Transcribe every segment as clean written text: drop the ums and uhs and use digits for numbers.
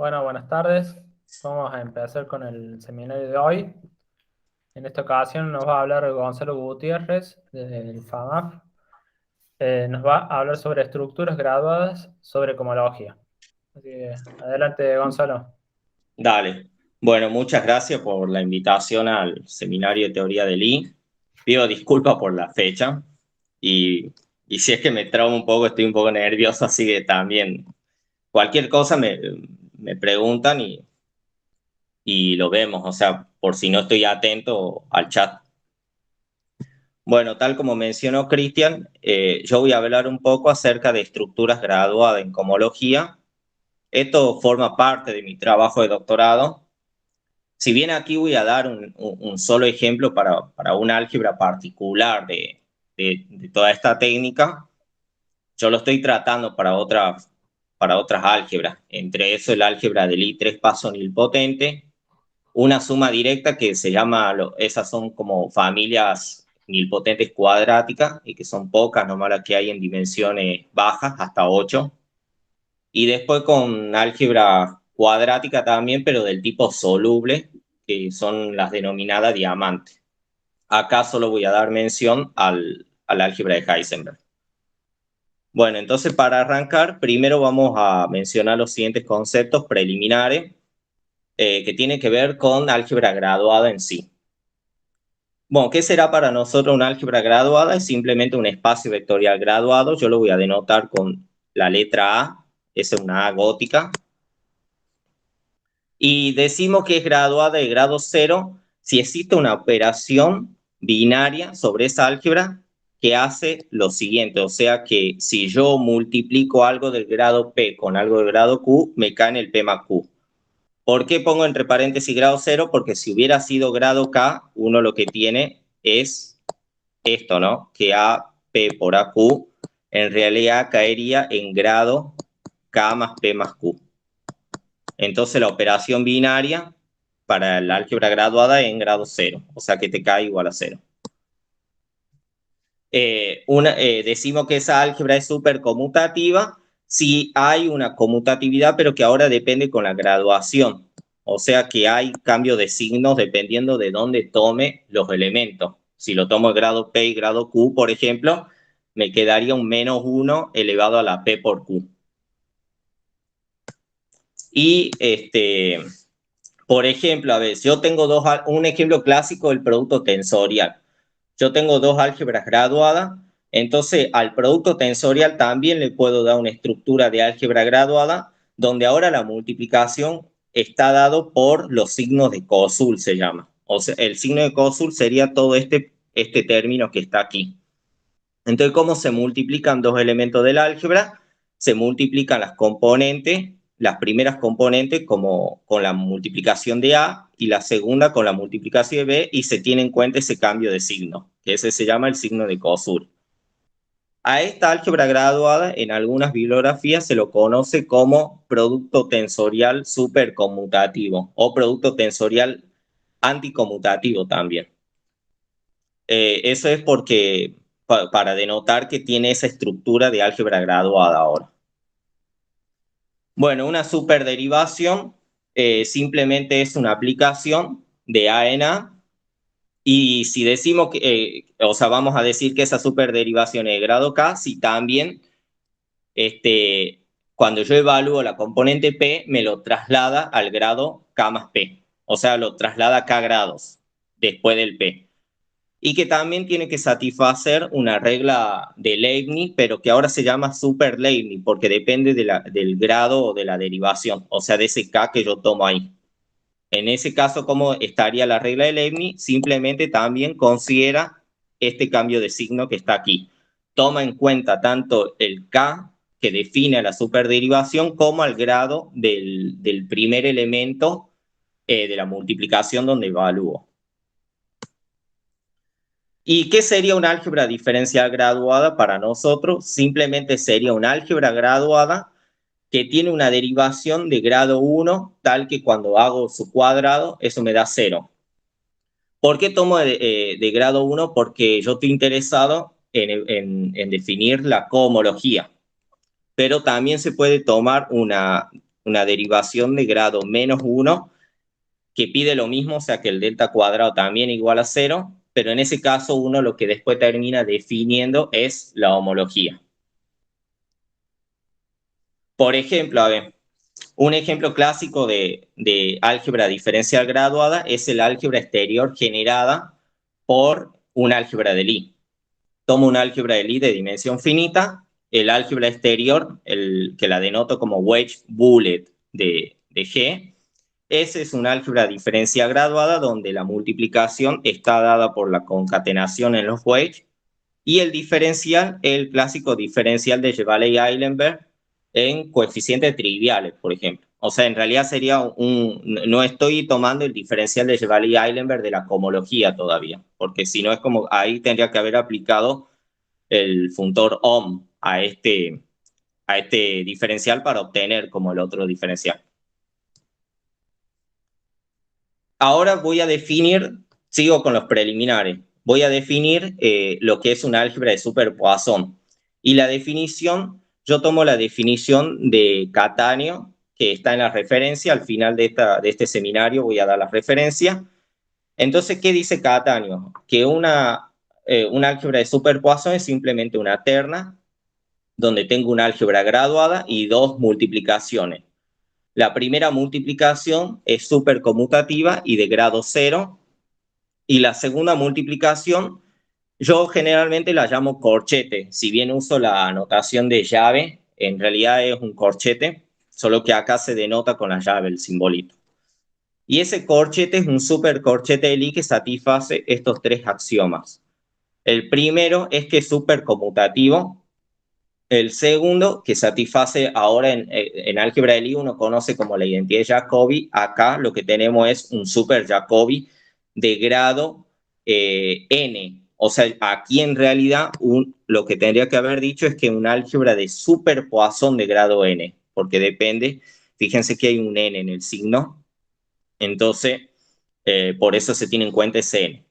Bueno, buenas tardes. Vamos a empezar con el seminario de hoy. En esta ocasión nos va a hablar Gonzalo Gutiérrez del FAMAF. Nos va a hablar sobre estructuras graduadas sobre comología. Así que, adelante, Gonzalo. Dale. Bueno, muchas gracias por la invitación al seminario de teoría del I. Pido disculpas por la fecha y si es que me traumo un poco, estoy un poco nervioso, así que también cualquier cosa me preguntan y lo vemos, o sea, por si no estoy atento al chat. Bueno, tal como mencionó Cristian, yo voy a hablar un poco acerca de estructuras graduadas en comología. Esto forma parte de mi trabajo de doctorado. Si bien aquí voy a dar un solo ejemplo para una álgebra particular de toda esta técnica, yo lo estoy tratando para otras álgebras, entre eso el álgebra del I3 paso nilpotente, una suma directa que se llama, esas son como familias nilpotentes cuadráticas y que son pocas, nomás las que hay en dimensiones bajas, hasta 8. Y después con álgebra cuadrática también, pero del tipo soluble, que son las denominadas diamante. Acá solo voy a dar mención al álgebra de Heisenberg. Bueno, entonces para arrancar, primero vamos a mencionar los siguientes conceptos preliminares que tienen que ver con álgebra graduada en sí. Bueno, ¿qué será para nosotros una álgebra graduada? Es simplemente un espacio vectorial graduado. Yo lo voy a denotar con la letra A, esa es una A gótica. Y decimos que es graduada de grado cero si existe una operación binaria sobre esa álgebra que hace lo siguiente, o sea que si yo multiplico algo del grado P con algo del grado Q, me cae en el P más Q. ¿Por qué pongo entre paréntesis grado cero? Porque si hubiera sido grado K, uno lo que tiene es esto, ¿no? Que AP por AQ en realidad caería en grado K más P más Q. Entonces la operación binaria para el álgebra graduada es en grado cero, o sea que te cae igual a cero. Decimos que esa álgebra es superconmutativa si hay una conmutatividad, pero que ahora depende con la graduación. O sea que hay cambio de signos dependiendo de dónde tome los elementos. Si lo tomo en grado P y grado Q, por ejemplo, me quedaría un menos 1 elevado a la P por Q. Y por ejemplo, a ver, yo tengo un ejemplo clásico del producto tensorial. Yo tengo dos álgebras graduadas, entonces al producto tensorial también le puedo dar una estructura de álgebra graduada, donde ahora la multiplicación está dado por los signos de Kosul, se llama. O sea, el signo de Kosul sería todo este término que está aquí. Entonces, ¿cómo se multiplican dos elementos del álgebra? Se multiplican las componentes, las primeras componentes como con la multiplicación de A y la segunda con la multiplicación de B y se tiene en cuenta ese cambio de signo, que ese se llama el signo de Kosul. A esta álgebra graduada en algunas bibliografías se lo conoce como producto tensorial superconmutativo o producto tensorial anticonmutativo también. Eso es porque para denotar que tiene esa estructura de álgebra graduada ahora. Bueno, una superderivación simplemente es una aplicación de A en A, y si decimos que, o sea, vamos a decir que esa superderivación es de grado K, si también cuando yo evalúo la componente P, me lo traslada al grado K más P, o sea, lo traslada a K grados después del P. Y que también tiene que satisfacer una regla de Leibniz, pero que ahora se llama super Leibniz, porque depende del grado o de la derivación, o sea, de ese K que yo tomo ahí. En ese caso, ¿cómo estaría la regla de Leibniz? Simplemente también considera este cambio de signo que está aquí. Toma en cuenta tanto el K que define la superderivación como el grado del primer elemento de la multiplicación donde evalúo. ¿Y qué sería una álgebra diferencial graduada para nosotros? Simplemente sería una álgebra graduada que tiene una derivación de grado 1, tal que cuando hago su cuadrado, eso me da 0. ¿Por qué tomo de grado 1? Porque yo estoy interesado en definir la cohomología, pero también se puede tomar una una derivación de grado -1 que pide lo mismo, o sea que el delta cuadrado también igual a 0, pero en ese caso uno lo que después termina definiendo es la homología. Por ejemplo, a ver, un ejemplo clásico de álgebra diferencial graduada es el álgebra exterior generada por un álgebra de Lie. Tomo un álgebra de Lie de dimensión finita, el álgebra exterior, que la denoto como wedge bullet de G, ese es un álgebra diferencial graduada donde la multiplicación está dada por la concatenación en los wedge y el diferencial, el clásico diferencial de Chevalley-Eilenberg en coeficientes triviales, por ejemplo. O sea, en realidad sería no estoy tomando el diferencial de Chevalley-Eilenberg de la cohomología todavía, porque si no es como, ahí tendría que haber aplicado el funtor Ohm a este diferencial para obtener como el otro diferencial. Ahora voy a definir, sigo con los preliminares, voy a definir lo que es un álgebra de Super-Poisson. Y la definición, yo tomo la definición de Cattaneo, que está en la referencia, al final de este seminario voy a dar la referencia. Entonces, ¿qué dice Cattaneo? Que un álgebra de Super-Poisson es simplemente una terna donde tengo una álgebra graduada y dos multiplicaciones. La primera multiplicación es superconmutativa y de grado 0, y la segunda multiplicación yo generalmente la llamo corchete. Si bien uso la notación de llave, en realidad es un corchete, solo que acá se denota con la llave, el simbolito. Y ese corchete es un supercorchete de Lie que satisface estos tres axiomas. El primero es que es superconmutativo. El segundo, que satisface ahora en álgebra de Lie, uno conoce como la identidad de Jacobi. Acá lo que tenemos es un super Jacobi de grado n. O sea, aquí en realidad lo que tendría que haber dicho es que un álgebra de super Poisson de grado n, porque depende, fíjense que hay un n en el signo, entonces por eso se tiene en cuenta ese n.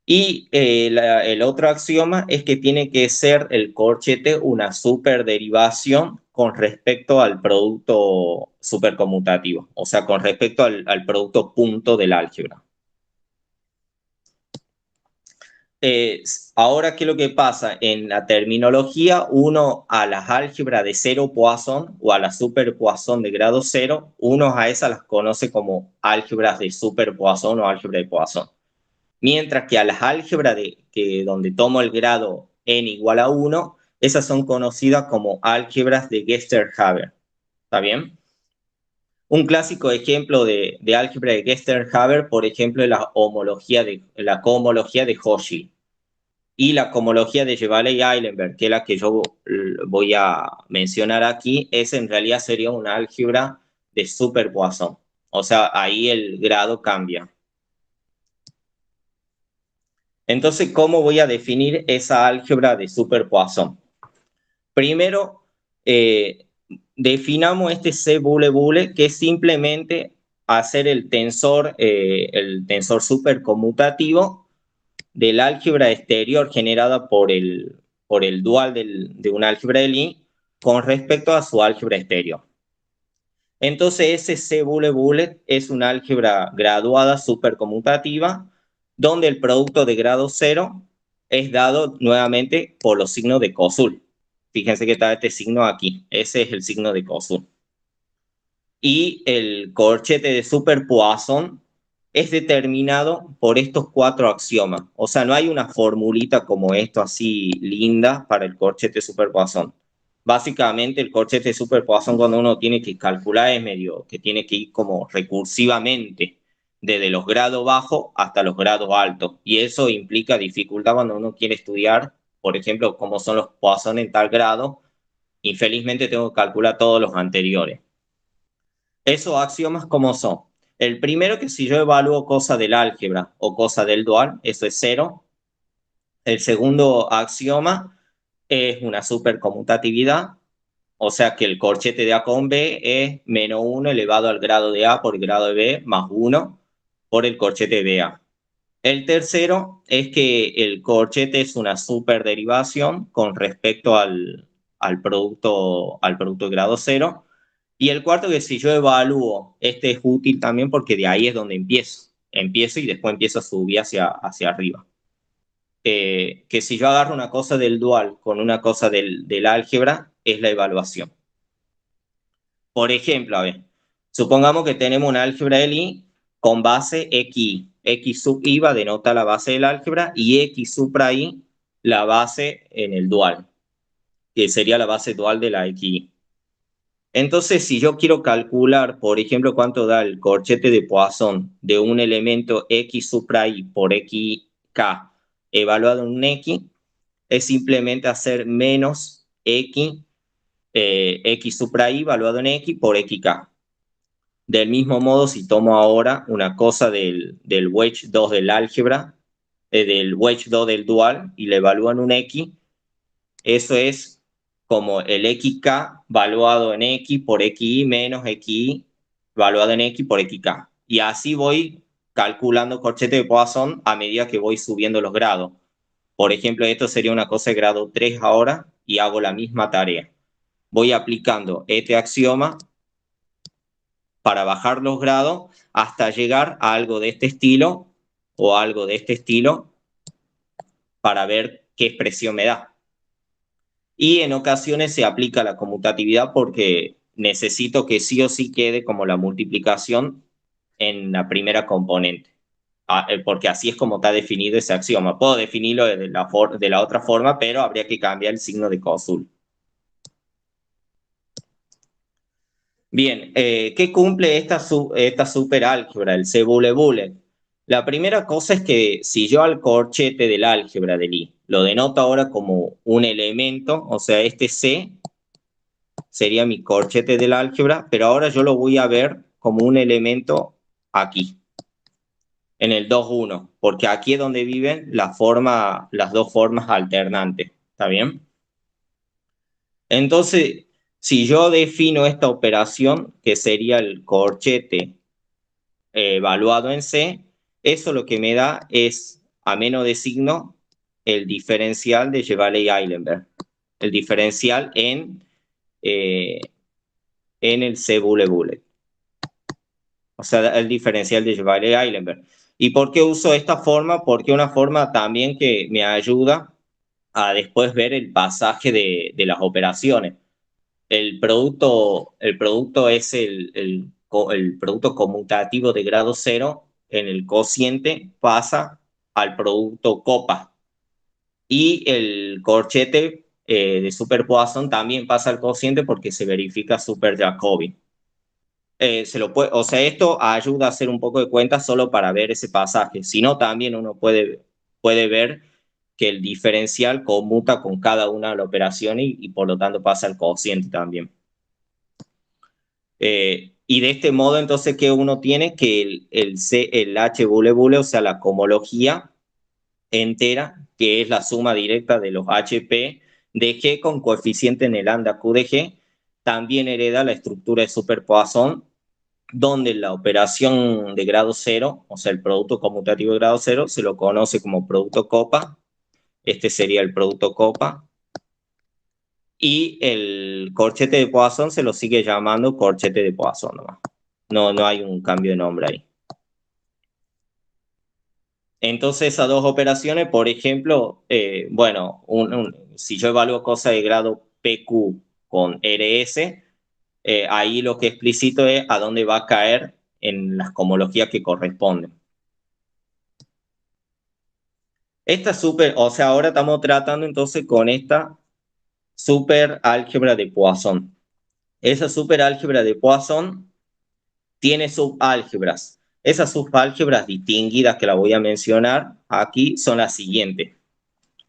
Y el otro axioma es que tiene que ser el corchete una superderivación con respecto al producto superconmutativo, o sea, con respecto al producto punto del álgebra. Ahora, ¿qué es lo que pasa? En la terminología, uno a las álgebras de cero Poisson o a la super Poisson de grado 0, uno a esas las conoce como álgebras de super Poisson o álgebra de Poisson. Mientras que a las álgebras donde tomo el grado n igual a 1, esas son conocidas como álgebras de Gestern-Haber. ¿Está bien? Un clásico ejemplo de álgebra de Gestern-Haber, por ejemplo, es la cohomología de Cauchy. Y la cohomología de Chevalley-Eilenberg, que es la que yo voy a mencionar aquí, en realidad sería una álgebra de Super-Poisson. O sea, ahí el grado cambia. Entonces, ¿cómo voy a definir esa álgebra de Super-Poisson? Primero, definamos este C-bule-bule, que es simplemente hacer el tensor superconmutativo del álgebra exterior generada por el dual de un álgebra de Lie con respecto a su álgebra exterior. Entonces, ese C-bule-bule es una álgebra graduada superconmutativa donde el producto de grado 0 es dado nuevamente por los signos de Koszul. Fíjense que está este signo aquí. Ese es el signo de Koszul. Y el corchete de Super-Poisson es determinado por estos cuatro axiomas. O sea, no hay una formulita como esto así linda para el corchete Super-Poisson. Básicamente el corchete Super-Poisson cuando uno tiene que calcular es medio que tiene que ir como recursivamente desde los grados bajos hasta los grados altos. Y eso implica dificultad cuando uno quiere estudiar, por ejemplo, cómo son los Poisson en tal grado. Infelizmente tengo que calcular todos los anteriores. Esos axiomas, ¿cómo son? El primero, que si yo evalúo cosa del álgebra o cosa del dual, eso es 0. El segundo axioma es una superconmutatividad, o sea que el corchete de A con B es menos 1 elevado al grado de A por el grado de B más 1 por el corchete de A. El tercero es que el corchete es una superderivación con respecto al producto de grado 0. Y el cuarto, que si yo evalúo, este es útil también porque de ahí es donde empiezo. Empiezo y después empiezo a subir hacia arriba. Que si yo agarro una cosa del dual con una cosa del álgebra, es la evaluación. Por ejemplo, a ver, supongamos que tenemos un álgebra de Lie con base xi. X sub i va a denotar la base del álgebra y x supra i la base en el dual, que sería la base dual de la xi. Entonces, si yo quiero calcular, por ejemplo, cuánto da el corchete de Poisson de un elemento x supra i por xk evaluado en un x, es simplemente hacer menos x supra i evaluado en x por xk. Del mismo modo, si tomo ahora una cosa del wedge 2 del álgebra, del wedge 2 del dual, y le evalúo en un x, eso es como el xk valuado en x por xi menos xi valuado en x por xk. Y así voy calculando corchete de Poisson a medida que voy subiendo los grados. Por ejemplo, esto sería una cosa de grado 3 ahora y hago la misma tarea. Voy aplicando este axioma para bajar los grados hasta llegar a algo de este estilo o algo de este estilo para ver qué expresión me da. Y en ocasiones se aplica la conmutatividad porque necesito que sí o sí quede como la multiplicación en la primera componente, porque así es como está definido ese axioma. Puedo definirlo de la otra forma, pero habría que cambiar el signo de cósul. Bien, ¿qué cumple esta superálgebra, el C-Boole-Boole? La primera cosa es que si yo al corchete del álgebra de Lie lo denoto ahora como un elemento, o sea, este C sería mi corchete del álgebra, pero ahora yo lo voy a ver como un elemento aquí, en el 2,1, porque aquí es donde viven las dos formas alternantes, ¿está bien? Entonces, si yo defino esta operación, que sería el corchete evaluado en C, eso lo que me da es, a menos de signo, el diferencial de Chevalley-Eilenberg, el diferencial en el C-Boole-Boole. O sea, el diferencial de Chevalley-Eilenberg. ¿Y por qué uso esta forma? Porque es una forma también que me ayuda a después ver el pasaje de las operaciones. El producto es el producto conmutativo de grado cero en el cociente pasa al producto copa. Y el corchete de Super Poisson también pasa al cociente porque se verifica Super Jacobi. O sea, esto ayuda a hacer un poco de cuenta solo para ver ese pasaje. Si no, también uno puede ver que el diferencial conmuta con cada una de las operaciones y por lo tanto pasa al cociente también. Y de este modo, entonces, ¿qué uno tiene? Que el H-Boole-Boole, o sea, la cohomología entera, que es la suma directa de los HP de G con coeficiente en el lambda Q de G, también hereda la estructura de Super Poisson, donde la operación de grado cero, o sea, el producto conmutativo de grado cero, se lo conoce como producto copa. Este sería el producto copa. Y el corchete de Poisson se lo sigue llamando corchete de Poisson nomás. No hay un cambio de nombre ahí. Entonces, esas dos operaciones, por ejemplo, bueno, si yo evalúo cosas de grado PQ con RS, ahí lo que explicito es a dónde va a caer en las cohomologías que corresponden. O sea, ahora estamos tratando entonces con esta superálgebra de Poisson. Esa superálgebra de Poisson tiene subálgebras. Esas subálgebras distinguidas que la voy a mencionar aquí son las siguientes.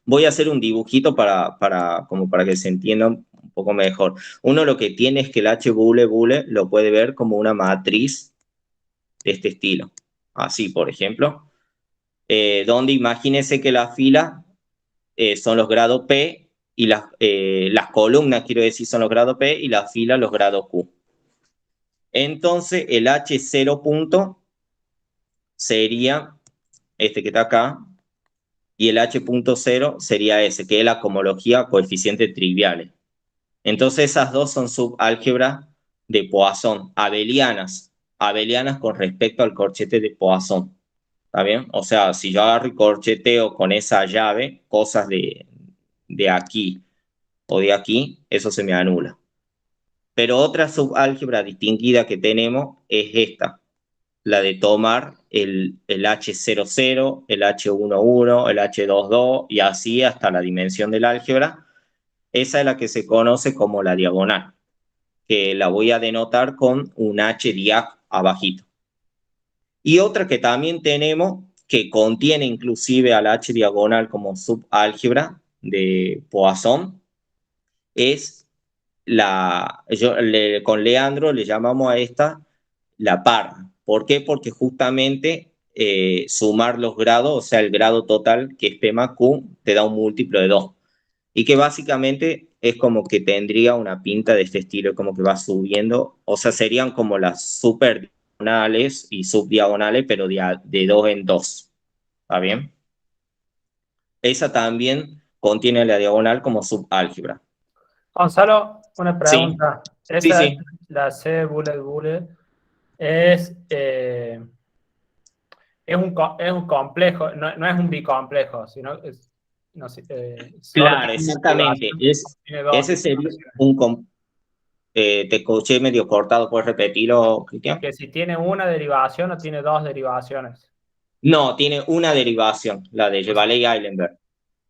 Voy a hacer un dibujito como para que se entienda un poco mejor. Uno lo que tiene es que el H-Boole-Boole lo puede ver como una matriz de este estilo. Así, por ejemplo. Donde imagínense que las filas son los grados P y las columnas, quiero decir, son los grados P y las filas los grados Q. Entonces, el H0 punto sería este que está acá, y el H.0 sería ese, que es la cohomología coeficientes triviales. Entonces esas dos son subálgebras de Poisson, abelianas con respecto al corchete de Poisson. ¿Está bien? O sea, si yo agarro y corcheteo con esa llave, cosas de aquí o de aquí, eso se me anula. Pero otra subálgebra distinguida que tenemos es esta, la de tomar el H00, el H11, el H22 y así hasta la dimensión del álgebra. Esa es la que se conoce como la diagonal, que la voy a denotar con un H diag abajito. Y otra que también tenemos, que contiene inclusive al H diagonal como subálgebra de Poisson, es con Leandro le llamamos a esta la par. ¿Por qué? Porque justamente sumar los grados, o sea, el grado total que es P más Q, te da un múltiplo de 2. Y que básicamente es como que tendría una pinta de este estilo, como que va subiendo, o sea, serían como las super diagonales y subdiagonales, pero de 2 en 2. ¿Está bien? Esa también contiene la diagonal como subálgebra. Gonzalo, una Sí, pregunta. sí, Esa, sí. la C bullet bullet, es, es un complejo, no, no es un bicomplejo, sino es, no sé, solo Claro, tiene una exactamente. derivación, tiene dos Ese sería derivaciones. un... te escuché medio cortado, ¿puedes repetirlo, Cristian? Que si tiene una derivación o tiene dos derivaciones. No, tiene una derivación, la de Entonces, Jevaley-Eilenberg.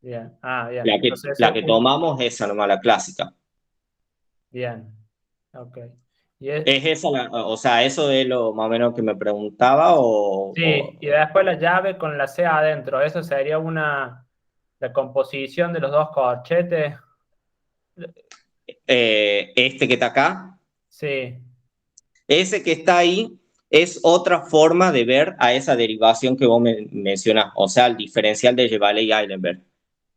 bien, ah, bien. La Entonces, ese la es que un, tomamos es esa nomás, la clásica. bien, ok. ¿Es esa o sea, eso es lo más o menos que me preguntaba Sí, y después la llave con la C adentro, eso sería una, la composición de los dos corchetes. este que está acá? Sí, Ese que está ahí es otra forma de ver a esa derivación que vos mencionás, o sea, el diferencial de Jevaley-Eilenberg.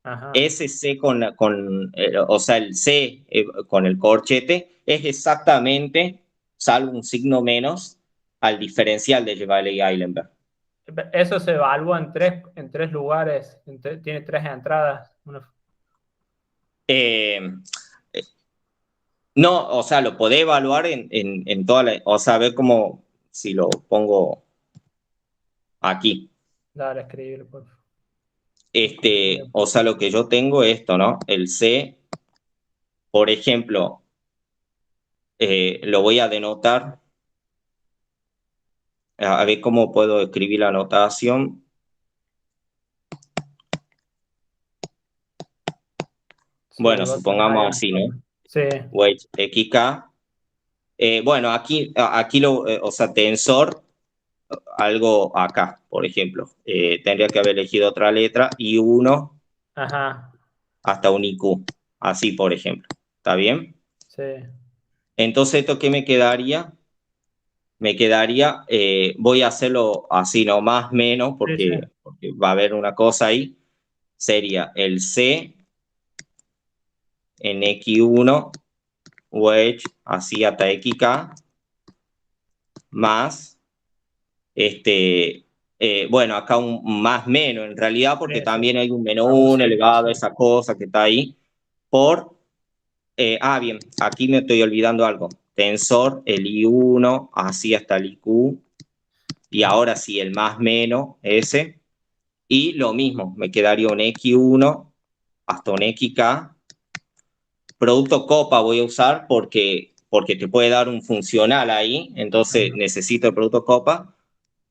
ajá. Ese C o sea, el C con el corchete es exactamente, salvo un signo menos, al diferencial de Jevaley-Eilenberg. Eso se evalúa en tres lugares, tiene tres entradas. Eh, no, o sea, lo podés evaluar en toda la, o sea, ver cómo, si lo pongo aquí. Dale, escribir, por favor. O sea, lo que yo tengo es esto, ¿no? El C, por ejemplo, lo voy a denotar, a ver cómo puedo escribir la notación. Sí, Bueno, vos tenés ahí supongamos un... así, ¿no? Sí, Weight xk. Bueno, aquí o sea, tensor, algo acá, por ejemplo. Tendría que haber elegido otra letra y uno ajá, hasta un IQ. Así, por ejemplo. ¿Está bien? sí, Entonces, ¿esto qué me quedaría? Me quedaría, voy a hacerlo así, no más, menos, sí, sí. porque va a haber una cosa ahí. Sería el C en X1, wedge, así hasta XK, más bueno, acá un más menos en realidad, porque Sí, sí. también hay un menos A un 1 signo, elevado sí. a esa cosa que está ahí, por, bien, aquí me estoy olvidando algo, tensor, el I1, así hasta el IQ, y Ajá. ahora sí, el más menos, ese, y lo mismo, me quedaría un X1 hasta un XK, producto copa voy a usar porque te puede dar un funcional ahí, entonces Ajá. necesito el producto copa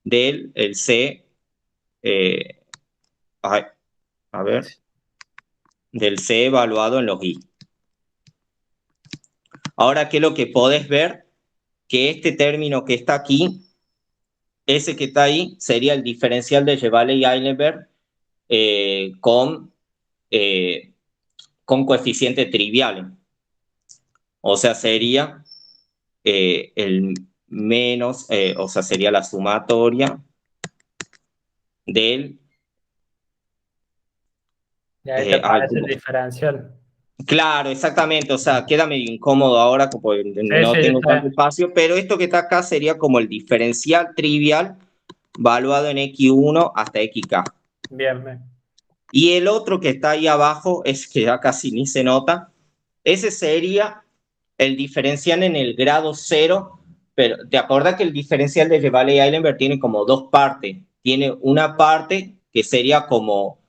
del el C, eh, ay, a ver, del C evaluado en los I. Ahora, ¿qué es lo que podés ver? Que este término que está aquí, ese que está ahí, sería el diferencial de Jevaley-Eilenberg con, eh, con coeficiente trivial. O sea, sería el menos, o sea, sería la sumatoria del... Y ahí te ay, aparece el diferencial. claro, exactamente, o sea, queda medio incómodo ahora porque Sí, sí, no tengo tanto está espacio, pero esto que está acá sería como el diferencial trivial valuado en X1 hasta XK. bien, bien. Y el otro que está ahí abajo, es que ya casi ni se nota, ese sería el diferencial en el grado cero, pero te acuerdas que el diferencial de Rayleigh-Eilenberg tiene como dos partes. Tiene una parte que sería como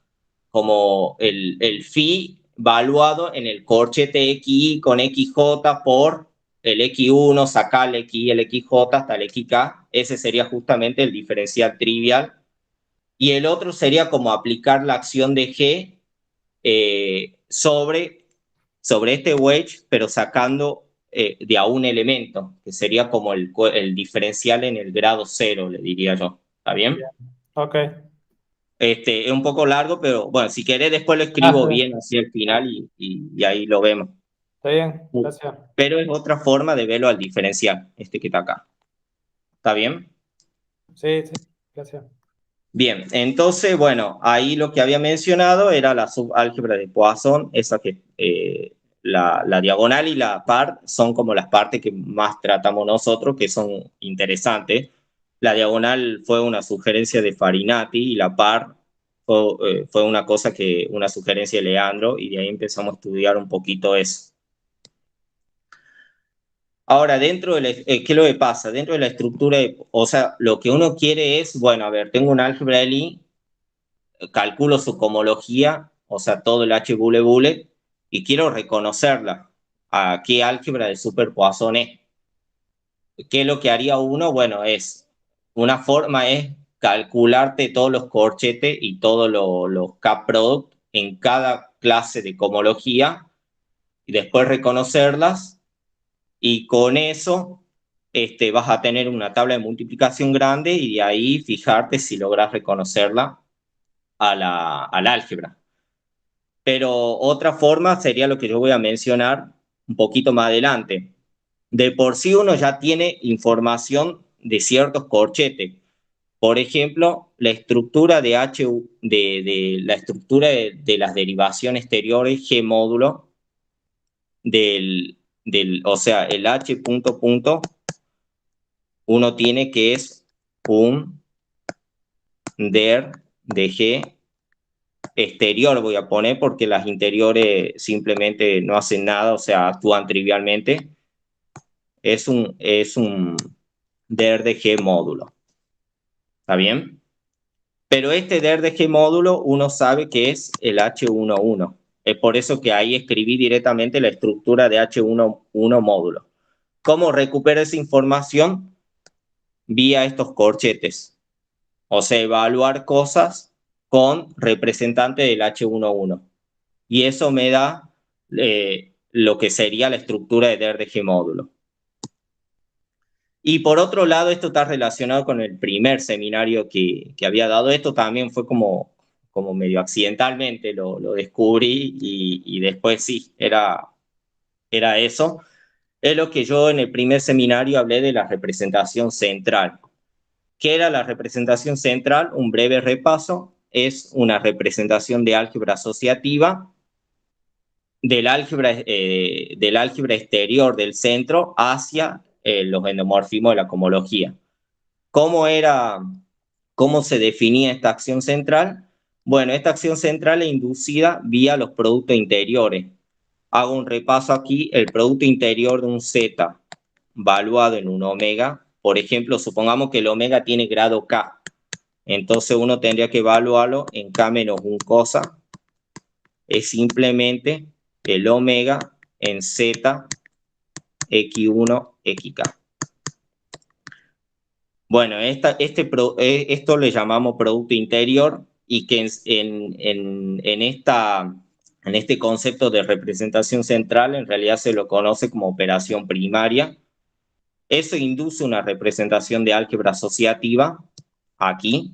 el phi valuado en el corchete xi con xj por el x1, sacar el xi, el xj hasta el xk. Ese sería justamente el diferencial trivial. Y el otro sería como aplicar la acción de G sobre este wedge, pero sacando de a un elemento, que sería como el diferencial en el grado cero, le diría yo. ¿Está bien? Bien. Ok. Es un poco largo, pero bueno, si querés después lo Ah, escribo está bien. bien hacia el final y ahí lo vemos. Está bien, gracias. Pero es otra forma de verlo al diferencial, este que está acá. ¿Está bien? Sí, sí, gracias. Bien, entonces, bueno, ahí lo que había mencionado era la subálgebra de Poisson, esa que la diagonal y la par son como las partes que más tratamos nosotros, que son interesantes. La diagonal fue una sugerencia de Farinati y la par fue una sugerencia de Leandro, y de ahí empezamos a estudiar un poquito eso. Ahora, ¿qué es lo que pasa? Dentro de la estructura, o sea, lo que uno quiere es, bueno, a ver, tengo un álgebra de Lie, calculo su cohomología, o sea, todo el H bule bule, y quiero reconocerla. ¿A qué álgebra de superpoisson es? ¿Qué es lo que haría uno? Bueno, una forma es calcularte todos los corchetes y todos los K-product en cada clase de cohomología, y después reconocerlas, y con eso vas a tener una tabla de multiplicación grande, y de ahí fijarte si logras reconocerla al álgebra. Pero otra forma sería lo que yo voy a mencionar un poquito más adelante. De por sí uno ya tiene información de ciertos corchetes. Por ejemplo, la estructura de la estructura de las derivaciones exteriores G módulo o sea, el H punto punto, uno tiene que es un der de G exterior, voy a poner, porque las interiores simplemente no hacen nada, o sea, actúan trivialmente. Es un der de G módulo. ¿Está bien? Pero este der de G módulo uno sabe que es el H11. Es por eso que ahí escribí directamente la estructura de H11 módulo. ¿Cómo recupero esa información? Vía estos corchetes. O sea, evaluar cosas con representante del H11. Y eso me da lo que sería la estructura de der de G módulo. Y por otro lado, esto está relacionado con el primer seminario que había dado. Esto también fue como medio accidentalmente, lo descubrí, y después sí, era eso. Es lo que yo en el primer seminario hablé de la representación central. ¿Qué era la representación central? Un breve repaso. Es una representación de álgebra asociativa del álgebra exterior del centro hacia los endomorfismos de la cohomología. ¿Cómo se definía esta acción central? Bueno, esta acción central es inducida vía los productos interiores. Hago un repaso aquí: el producto interior de un Z valuado en un omega. Por ejemplo, supongamos que el omega tiene grado K. Entonces uno tendría que evaluarlo en K menos un cosa. Es simplemente el omega en Z x1 xk. Bueno, esto le llamamos producto interior, y que en este concepto de representación central en realidad se lo conoce como operación primaria. Eso induce una representación de álgebra asociativa aquí,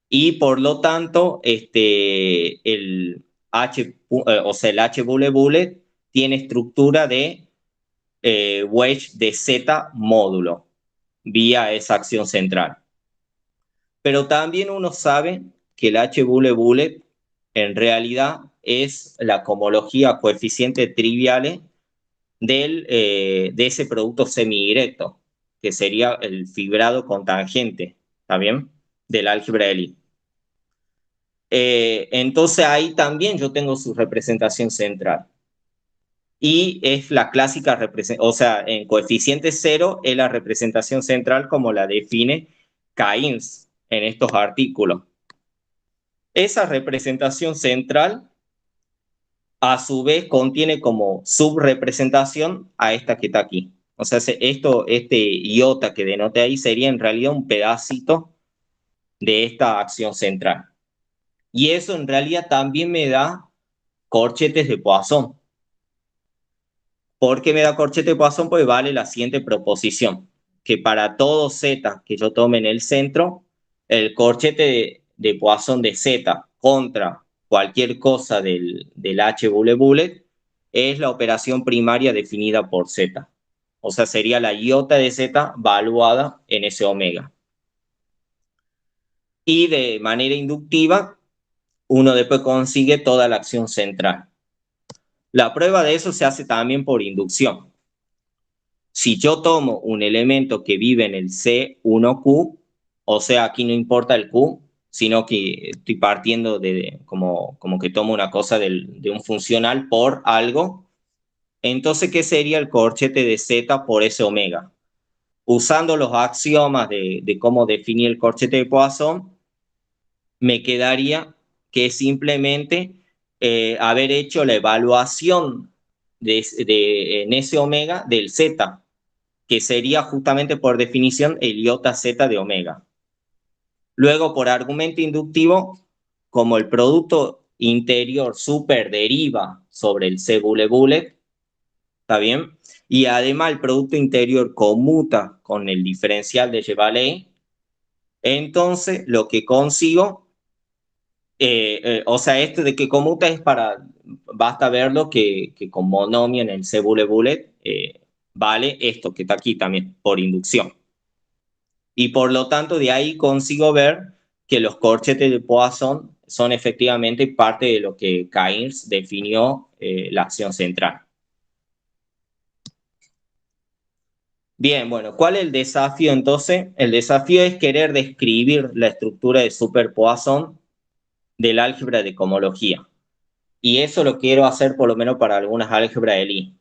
y por lo tanto el H bule bule tiene estructura de wedge de Z módulo vía esa acción central. Pero también uno sabe que el H bule bule en realidad es la cohomología coeficiente triviales de ese producto semidirecto, que sería el fibrado con tangente, ¿está bien? Del álgebra de Lie. Entonces ahí también yo tengo su representación central. y es la clásica representación, o sea, en coeficiente cero es la representación central como la define Keynes en estos artículos. Esa representación central, a su vez, contiene como subrepresentación a esta que está aquí. O sea, este iota que denote ahí sería en realidad un pedacito de esta acción central. Y eso en realidad también me da corchetes de Poisson. ¿Por qué me da corchete de Poisson? Pues vale la siguiente proposición, que para todo z que yo tome en el centro, el corchete de Poisson de z contra cualquier cosa del H bullet bullet es la operación primaria definida por z. O sea, sería la iota de z valuada en ese omega. Y de manera inductiva, uno después consigue toda la acción central. La prueba de eso se hace también por inducción. Si yo tomo un elemento que vive en el C1Q, o sea, aquí no importa el Q, sino que estoy partiendo de como que tomo una cosa de un funcional por algo, entonces, ¿qué sería el corchete de Z por ese omega? Usando los axiomas de cómo definir el corchete de Poisson, me quedaría que simplemente haber hecho la evaluación en ese omega del Z, que sería justamente por definición el iota z de omega. Luego, por argumento inductivo, como el producto interior superderiva sobre el C bullet bullet, ¿está bien? Y además el producto interior conmuta con el diferencial de Jevaley, entonces lo que consigo, o sea, esto de que conmuta es basta verlo que con monomio en el C bullet bullet vale esto que está aquí también, por inducción. Y por lo tanto de ahí consigo ver que los corchetes de Poisson son efectivamente parte de lo que Keynes definió la acción central. Bien, bueno, ¿cuál es el desafío entonces? El desafío es querer describir la estructura de Super Poisson del álgebra de cohomología. Y eso lo quiero hacer por lo menos para algunas álgebras de Lie.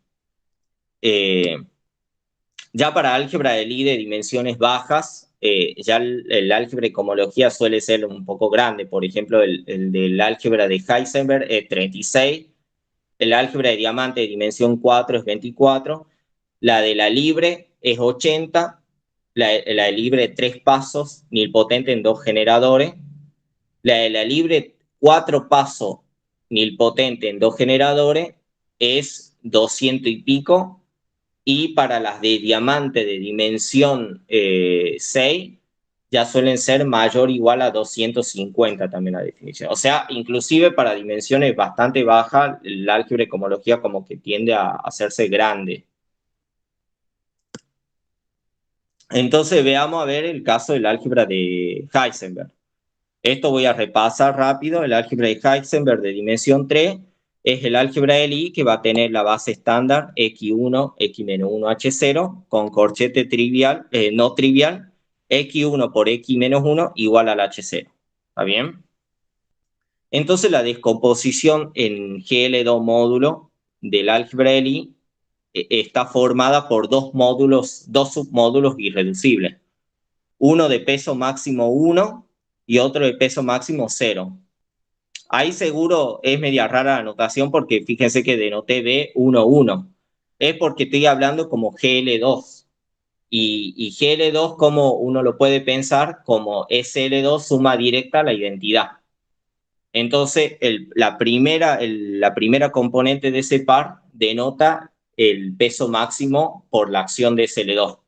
Ya para álgebra de Lie de dimensiones bajas, ya el álgebra de cohomología suele ser un poco grande. Por ejemplo, el del álgebra de Heisenberg es 36, el álgebra de diamante de dimensión 4 es 24, la de la libre es 80, la de libre 3 pasos, nilpotente en 2 generadores, la de la libre 4 pasos, nilpotente en 2 generadores es 200 y pico, y para las de diamante de dimensión 6 ya suelen ser mayor o igual a 250 también la definición. O sea, inclusive para dimensiones bastante bajas, el álgebra de cohomología como que tiende a hacerse grande. Entonces veamos a ver el caso del álgebra de Heisenberg. Esto voy a repasar rápido. El álgebra de Heisenberg de dimensión 3 es el álgebra de Lie que va a tener la base estándar x1, x-1, h0 con corchete trivial, no trivial, x1 por x-1 igual al h0. ¿Está bien? Entonces la descomposición en GL2 módulo del álgebra de Lie está formada por dos submódulos irreducibles. Uno de peso máximo 1 y otro de peso máximo 0. Ahí seguro es media rara la notación porque fíjense que denoté B11. Es porque estoy hablando como GL2. Y GL2, como uno lo puede pensar, como SL2 suma directa a la identidad. Entonces, la primera componente de ese par denota el peso máximo por la acción de SL2.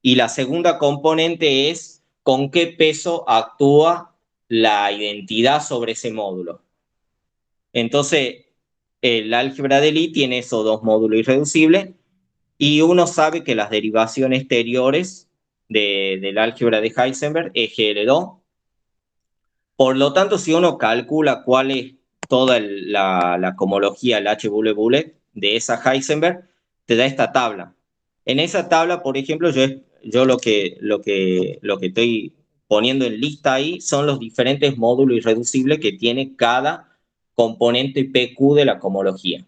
Y la segunda componente es con qué peso actúa la identidad sobre ese módulo. Entonces, el álgebra de Lie tiene esos dos módulos irreducibles y uno sabe que las derivaciones exteriores del álgebra de Heisenberg es GL2. Por lo tanto, si uno calcula cuál es toda la cohomología, el H bullet bullet de esa Heisenberg, te da esta tabla. En esa tabla, por ejemplo, yo lo que estoy poniendo en lista ahí son los diferentes módulos irreducibles que tiene cada componente PQ de la cohomología.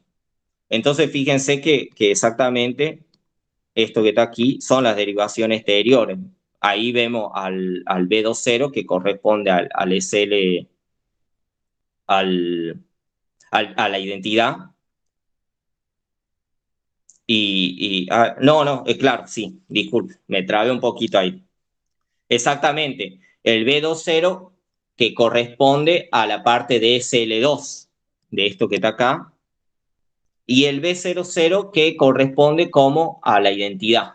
Entonces fíjense que exactamente esto que está aquí son las derivaciones exteriores. Ahí vemos al B20 que corresponde al SL, al, a la identidad. No, claro, sí, disculpe, me trabé un poquito ahí. Exactamente, el B20 que corresponde a la parte de SL2, de esto que está acá, y el B00 que corresponde como a la identidad,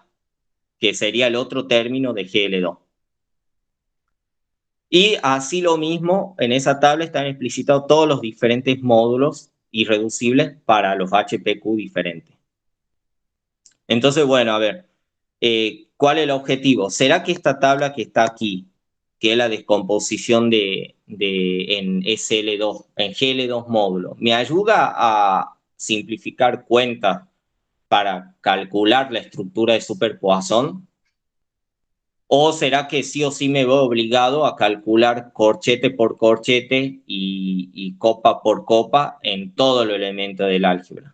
que sería el otro término de GL2. Y así lo mismo, en esa tabla están explicitados todos los diferentes módulos irreducibles para los HPQ diferentes. Entonces, bueno, a ver, ¿cuál es el objetivo? ¿Será que esta tabla que está aquí, que es la descomposición en SL2, en GL2 módulo, me ayuda a simplificar cuentas para calcular la estructura de Superpoisson? ¿O será que sí o sí me veo obligado a calcular corchete por corchete y copa por copa en todos los elementos del álgebra?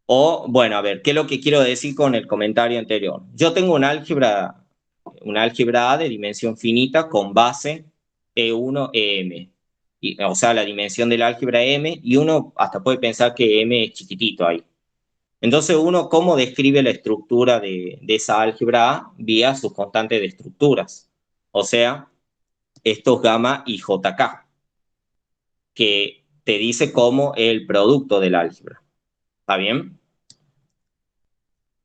O, bueno, a ver, ¿qué es lo que quiero decir con el comentario anterior? Yo tengo una álgebra A de dimensión finita con base E1, EM. O sea, la dimensión del álgebra M, y uno hasta puede pensar que M es chiquitito ahí. Entonces uno, ¿cómo describe la estructura de esa álgebra A? Vía sus constantes de estructuras. O sea, estos gamma y JK, que te dice cómo es el producto del álgebra. ¿Está bien?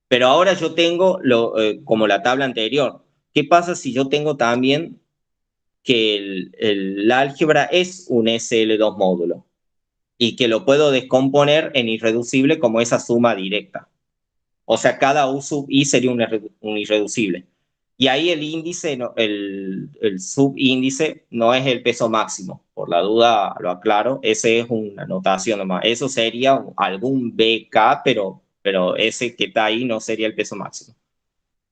Pero ahora yo tengo, como la tabla anterior, ¿qué pasa si yo tengo también que el álgebra es un SL2 módulo y que lo puedo descomponer en irreducible como esa suma directa? O sea, cada U sub I sería un irreducible. Y ahí el índice, el subíndice no es el peso máximo. Por la duda lo aclaro, ese es una notación nomás. Eso sería algún BK, pero ese que está ahí no sería el peso máximo.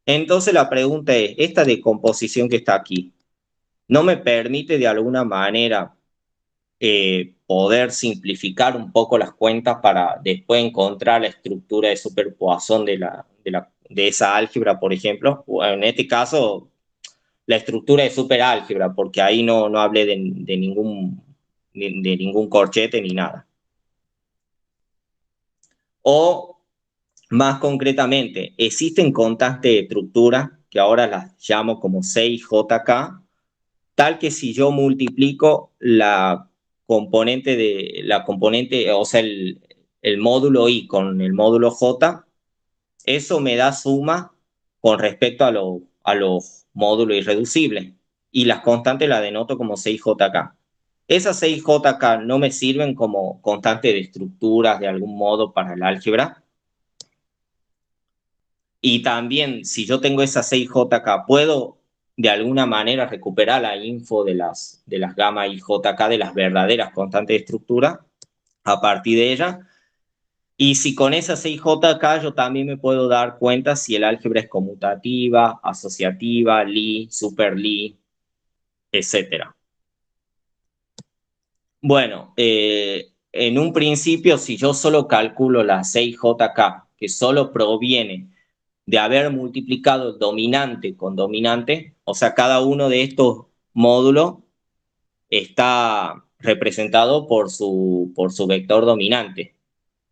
Entonces la pregunta es, esta decomposición que está aquí, ¿no me permite de alguna manera poder simplificar un poco las cuentas para después encontrar la estructura de Superpoisson de esa álgebra, por ejemplo? O en este caso, la estructura de superálgebra, porque ahí no hablé de ningún corchete ni nada. O, más concretamente, existen constantes de estructura, que ahora las llamo como 6JK, tal que si yo multiplico la componente, o sea, el módulo I con el módulo J, eso me da suma con respecto a los módulos irreducibles. Y las constantes las denoto como 6JK. Esas 6JK no me sirven como constante de estructuras de algún modo para el álgebra. Y también, si yo tengo esas 6JK, puedo de alguna manera recuperar la info de las gamma y JK, de las verdaderas constantes de estructura, a partir de ellas. Y si con esas 6JK yo también me puedo dar cuenta si el álgebra es conmutativa, asociativa, Lie, super Lie, etc. Bueno, en un principio, si yo solo calculo las 6JK, que solo proviene de haber multiplicado el dominante con dominante, o sea, cada uno de estos módulos está representado por su vector dominante.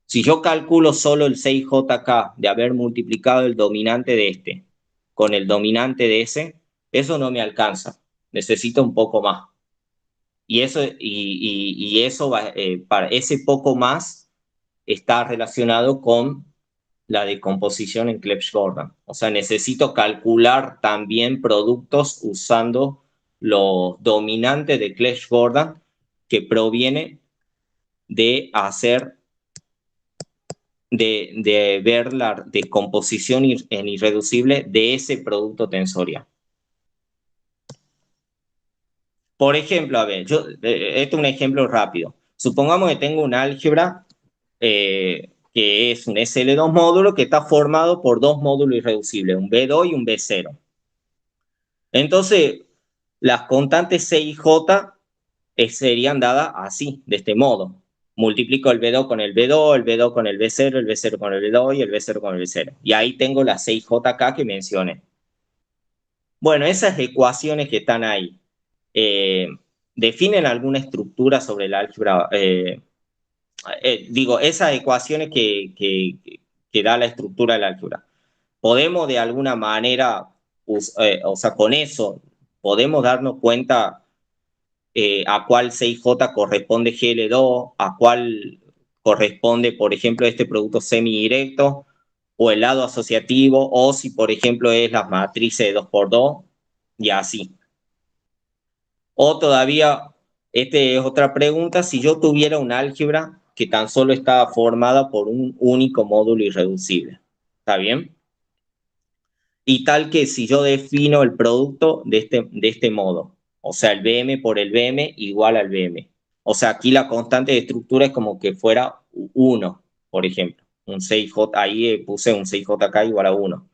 Si yo calculo solo el 6JK de haber multiplicado el dominante de este con el dominante de ese, eso no me alcanza. Necesito un poco más. Y eso para ese poco más está relacionado con la decomposición en Clebsch-Gordan. O sea, necesito calcular también productos usando los dominantes de Clebsch-Gordan, que proviene de hacer, de ver la decomposición en irreducible de ese producto tensorial. Por ejemplo, a ver, esto es un ejemplo rápido. Supongamos que tengo un álgebra que es un SL2 módulo que está formado por dos módulos irreducibles, un B2 y un B0. Entonces, las constantes C y J serían dadas así, de este modo. multiplico el B2 con el B2, el B2 con el B0, el B0 con el B2 y el B0 con el B0. Y ahí tengo las 6J que mencioné. Bueno, esas ecuaciones que están ahí, eh, definen alguna estructura sobre el álgebra, digo, esas ecuaciones que da la estructura del álgebra. Podemos de alguna manera, o sea, con eso, podemos darnos cuenta a cuál 6J corresponde GL2, a cuál corresponde, por ejemplo, este producto semidirecto, o el lado asociativo, o si, por ejemplo, es las matrices de 2×2, y así. O todavía, esta es otra pregunta, si yo tuviera un álgebra que tan solo estaba formada por un único módulo irreducible. ¿Está bien? Y tal que si yo defino el producto de este modo, o sea, el BM por el BM igual al BM. O sea, aquí la constante de estructura es como que fuera 1, por ejemplo. Un 6J, ahí puse un 6JK igual a 1.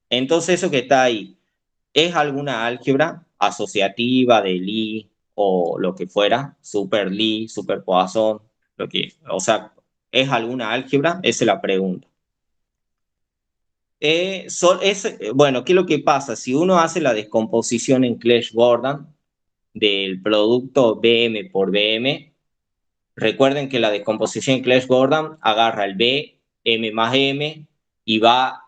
Entonces eso que está ahí, ¿es alguna álgebra asociativa de Lie o lo que fuera? Super Lie, Super Poisson, o sea, ¿es alguna álgebra? Esa es la pregunta. Bueno, ¿qué es lo que pasa? Si uno hace la descomposición en Clash-Gordon del producto BM por BM, recuerden que la descomposición en Clash-Gordon agarra el B, M más M, y va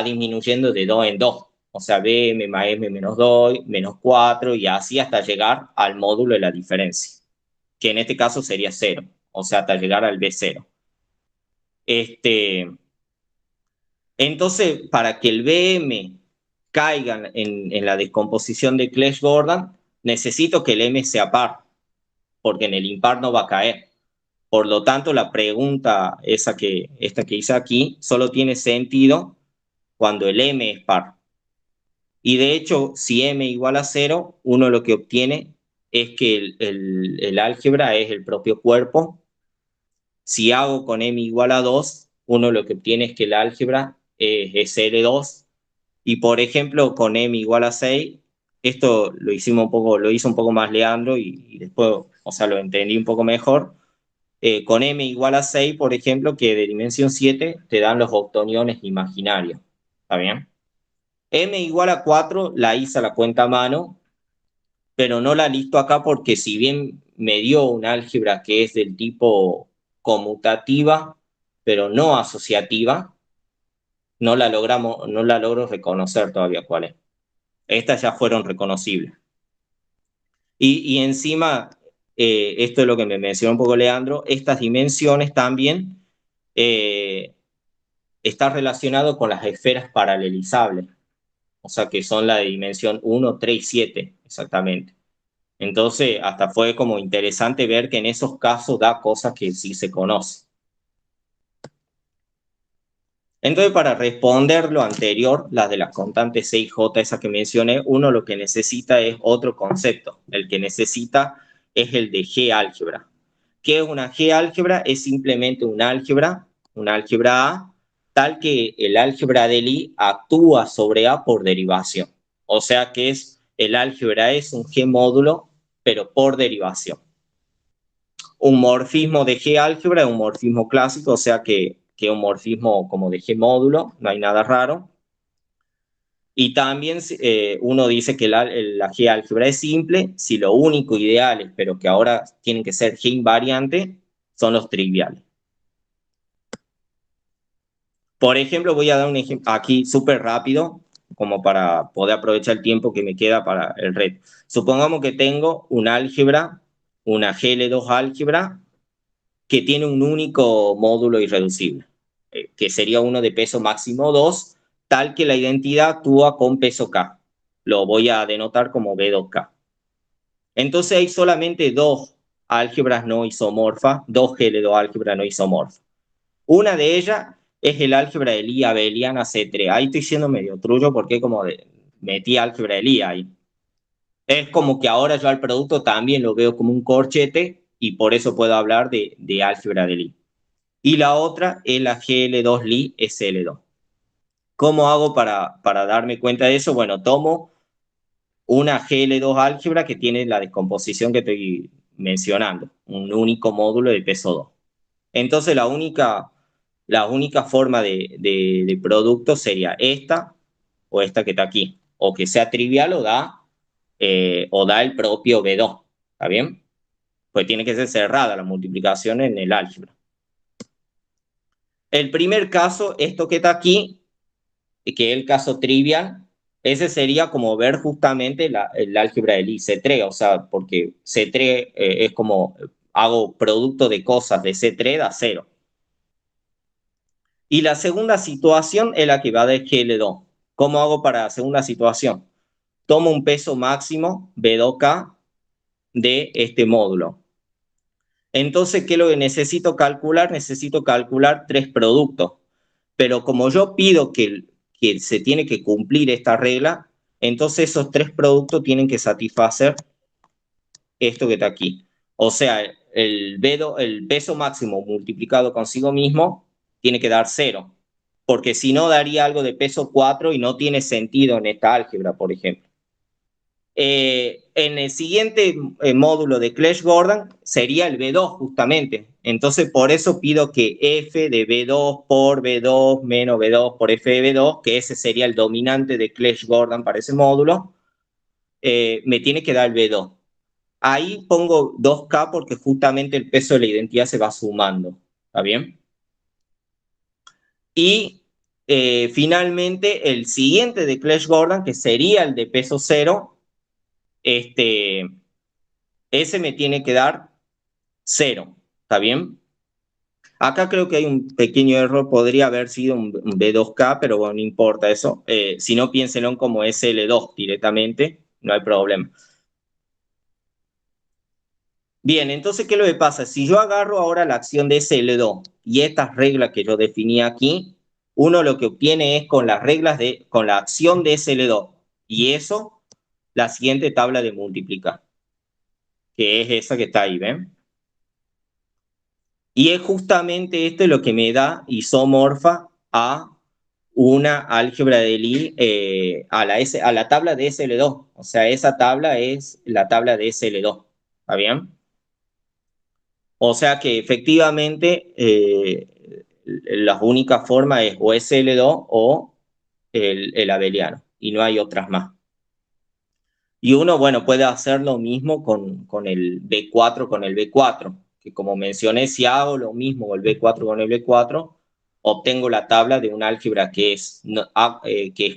disminuyendo de 2 en 2. O sea, BM más M menos 2, menos 4, y así hasta llegar al módulo de la diferencia, que en este caso sería 0. O sea, hasta llegar al B0. Entonces, para que el BM caiga en la descomposición de Clash-Gordon, necesito que el M sea par, porque en el impar no va a caer. Por lo tanto, la pregunta esta que hice aquí solo tiene sentido cuando el M es par. Y de hecho, si M igual a 0, uno lo que obtiene es que el álgebra es el propio cuerpo. Si hago con M igual a 2, uno lo que obtiene es que el álgebra es L2. Y por ejemplo, con M igual a 6, esto lo hizo un poco más Leandro y después, o sea, lo entendí un poco mejor. Con M igual a 6, por ejemplo, que de dimensión 7 te dan los octoniones imaginarios. ¿Está bien? M igual a 4 la hice a la cuenta a mano, pero no la listo acá porque si bien me dio un álgebra que es del tipo conmutativa, pero no asociativa, no la logro reconocer todavía cuál es. Estas ya fueron reconocibles. Y encima, esto es lo que me mencionó un poco Leandro, estas dimensiones también están relacionadas con las esferas paralelizables, o sea que son la de dimensión 1, 3 y 7, exactamente. Entonces, hasta fue como interesante ver que en esos casos da cosas que sí se conocen. Entonces, para responder lo anterior, las de las constantes C y J, esas que mencioné, uno lo que necesita es otro concepto. El que necesita es el de G-álgebra. ¿Qué es una G-álgebra? Es simplemente un álgebra A, tal que el álgebra de Lie actúa sobre A por derivación. O sea que el álgebra es un G-módulo, pero por derivación. Un morfismo de G-álgebra es un morfismo clásico, o sea que un morfismo como de G-módulo, no hay nada raro. Y también uno dice que la G-álgebra es simple si lo único ideal, pero que ahora tienen que ser G-invariante, son los triviales. Por ejemplo, voy a dar un ejemplo aquí súper rápido, como para poder aprovechar el tiempo que me queda para el reto. Supongamos que tengo un álgebra, una GL2 álgebra, que tiene un único módulo irreducible, que sería uno de peso máximo 2, tal que la identidad actúa con peso K. Lo voy a denotar como B2K. Entonces hay solamente dos álgebras no isomorfas, dos GL2 álgebras no isomorfas. Una de ellas es el álgebra de Lie abeliana C3. Ahí estoy siendo medio trullo porque como metí álgebra de Lie ahí. Es como que ahora yo al producto también lo veo como un corchete y por eso puedo hablar de álgebra de Lie. Y la otra es la GL2 Lie SL2. ¿Cómo hago para darme cuenta de eso? Bueno, tomo una GL2 álgebra que tiene la descomposición que estoy mencionando, un único módulo de peso 2. Entonces la única forma de producto sería esta o esta que está aquí, o que sea trivial o da el propio B2, ¿está bien? Pues tiene que ser cerrada la multiplicación en el álgebra. El primer caso, esto que está aquí, que es el caso trivial, ese sería como ver justamente el álgebra de Lie, C3, o sea, porque C3 es como hago producto de cosas de C3 da 0. Y la segunda situación es la que va de GL2. ¿Cómo hago para la segunda situación? Tomo un peso máximo, B2K, de este módulo. Entonces, ¿qué es lo que necesito calcular? Necesito calcular 3 productos. Pero como yo pido que se tiene que cumplir esta regla, entonces esos 3 productos tienen que satisfacer esto que está aquí. O sea, el peso máximo multiplicado consigo mismo tiene que dar 0, porque si no daría algo de peso 4 y no tiene sentido en esta álgebra, por ejemplo. En el siguiente módulo de Clebsch-Gordan sería el B2 justamente. Entonces por eso pido que F de B2 por B2 menos B2 por F de B2, que ese sería el dominante de Clebsch-Gordan para ese módulo, me tiene que dar el B2. Ahí pongo 2K porque justamente el peso de la identidad se va sumando. ¿Está bien? Y finalmente el siguiente de Clebsch-Gordan, que sería el de peso 0, ese me tiene que dar 0. ¿Está bien? Acá creo que hay un pequeño error, podría haber sido un B2K, pero bueno, no importa eso. Si no, piénsenlo como SL2 directamente, no hay problema. Bien, entonces, ¿qué es lo que pasa? Si yo agarro ahora la acción de SL2 y estas reglas que yo definí aquí, uno lo que obtiene es con las reglas con la acción de SL2 y eso, la siguiente tabla de multiplicar, que es esa que está ahí, ¿ven? Y es justamente esto lo que me da isomorfa a una álgebra de Lie a la tabla de SL2. O sea, esa tabla es la tabla de SL2. ¿Está bien? O sea que efectivamente la única forma es o SL2 o el abeliano. Y no hay otras más. Y uno, bueno, puede hacer lo mismo con el B4, con el B4, que como mencioné, si hago lo mismo el B4 con el B4, obtengo la tabla de un álgebra que es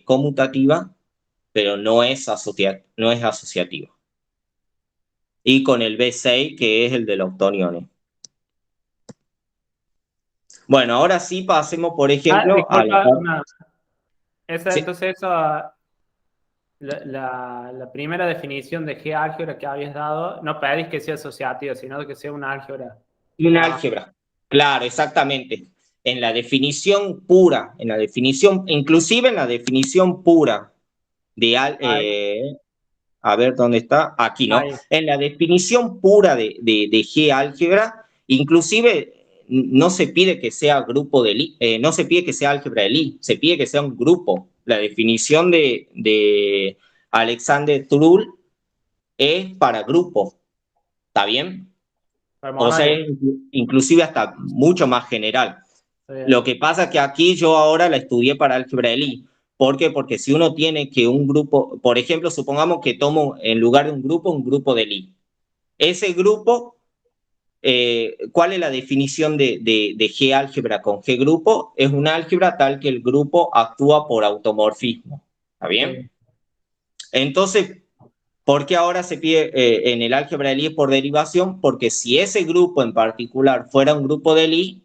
conmutativa, pero no es asociativa. Y con el B6, que es el de los octoniones. Bueno, ahora sí pasemos, por ejemplo, a la Disculpa, parte... ¿Sí? entonces la primera definición de G álgebra que habías dado, no pedís que sea asociativa, sino que sea una álgebra. Y una Ah, álgebra. Claro, exactamente. En la definición pura, inclusive en la definición pura de, ahí, a ver dónde está, aquí, ¿no? ahí. En la definición pura de G álgebra, inclusive no se pide que sea grupo de Lie, no se pide que sea álgebra de Lie, se pide que sea un grupo. La definición de Alexander Trull es para grupos, ¿está bien? O sea, Fermonoide. es inclusive hasta mucho más general. Sí. Lo que pasa es que aquí yo ahora la estudié para álgebra de Lie. ¿Por qué? Porque si uno tiene que un grupo, por ejemplo, supongamos que tomo en lugar de un grupo de Lie. Ese grupo, ¿cuál es la definición de G álgebra con G grupo? Es un álgebra tal que el grupo actúa por automorfismo. ¿Está bien? Sí. Entonces, ¿por qué ahora se pide en el álgebra de Lie por derivación? Porque si ese grupo en particular fuera un grupo de Lie,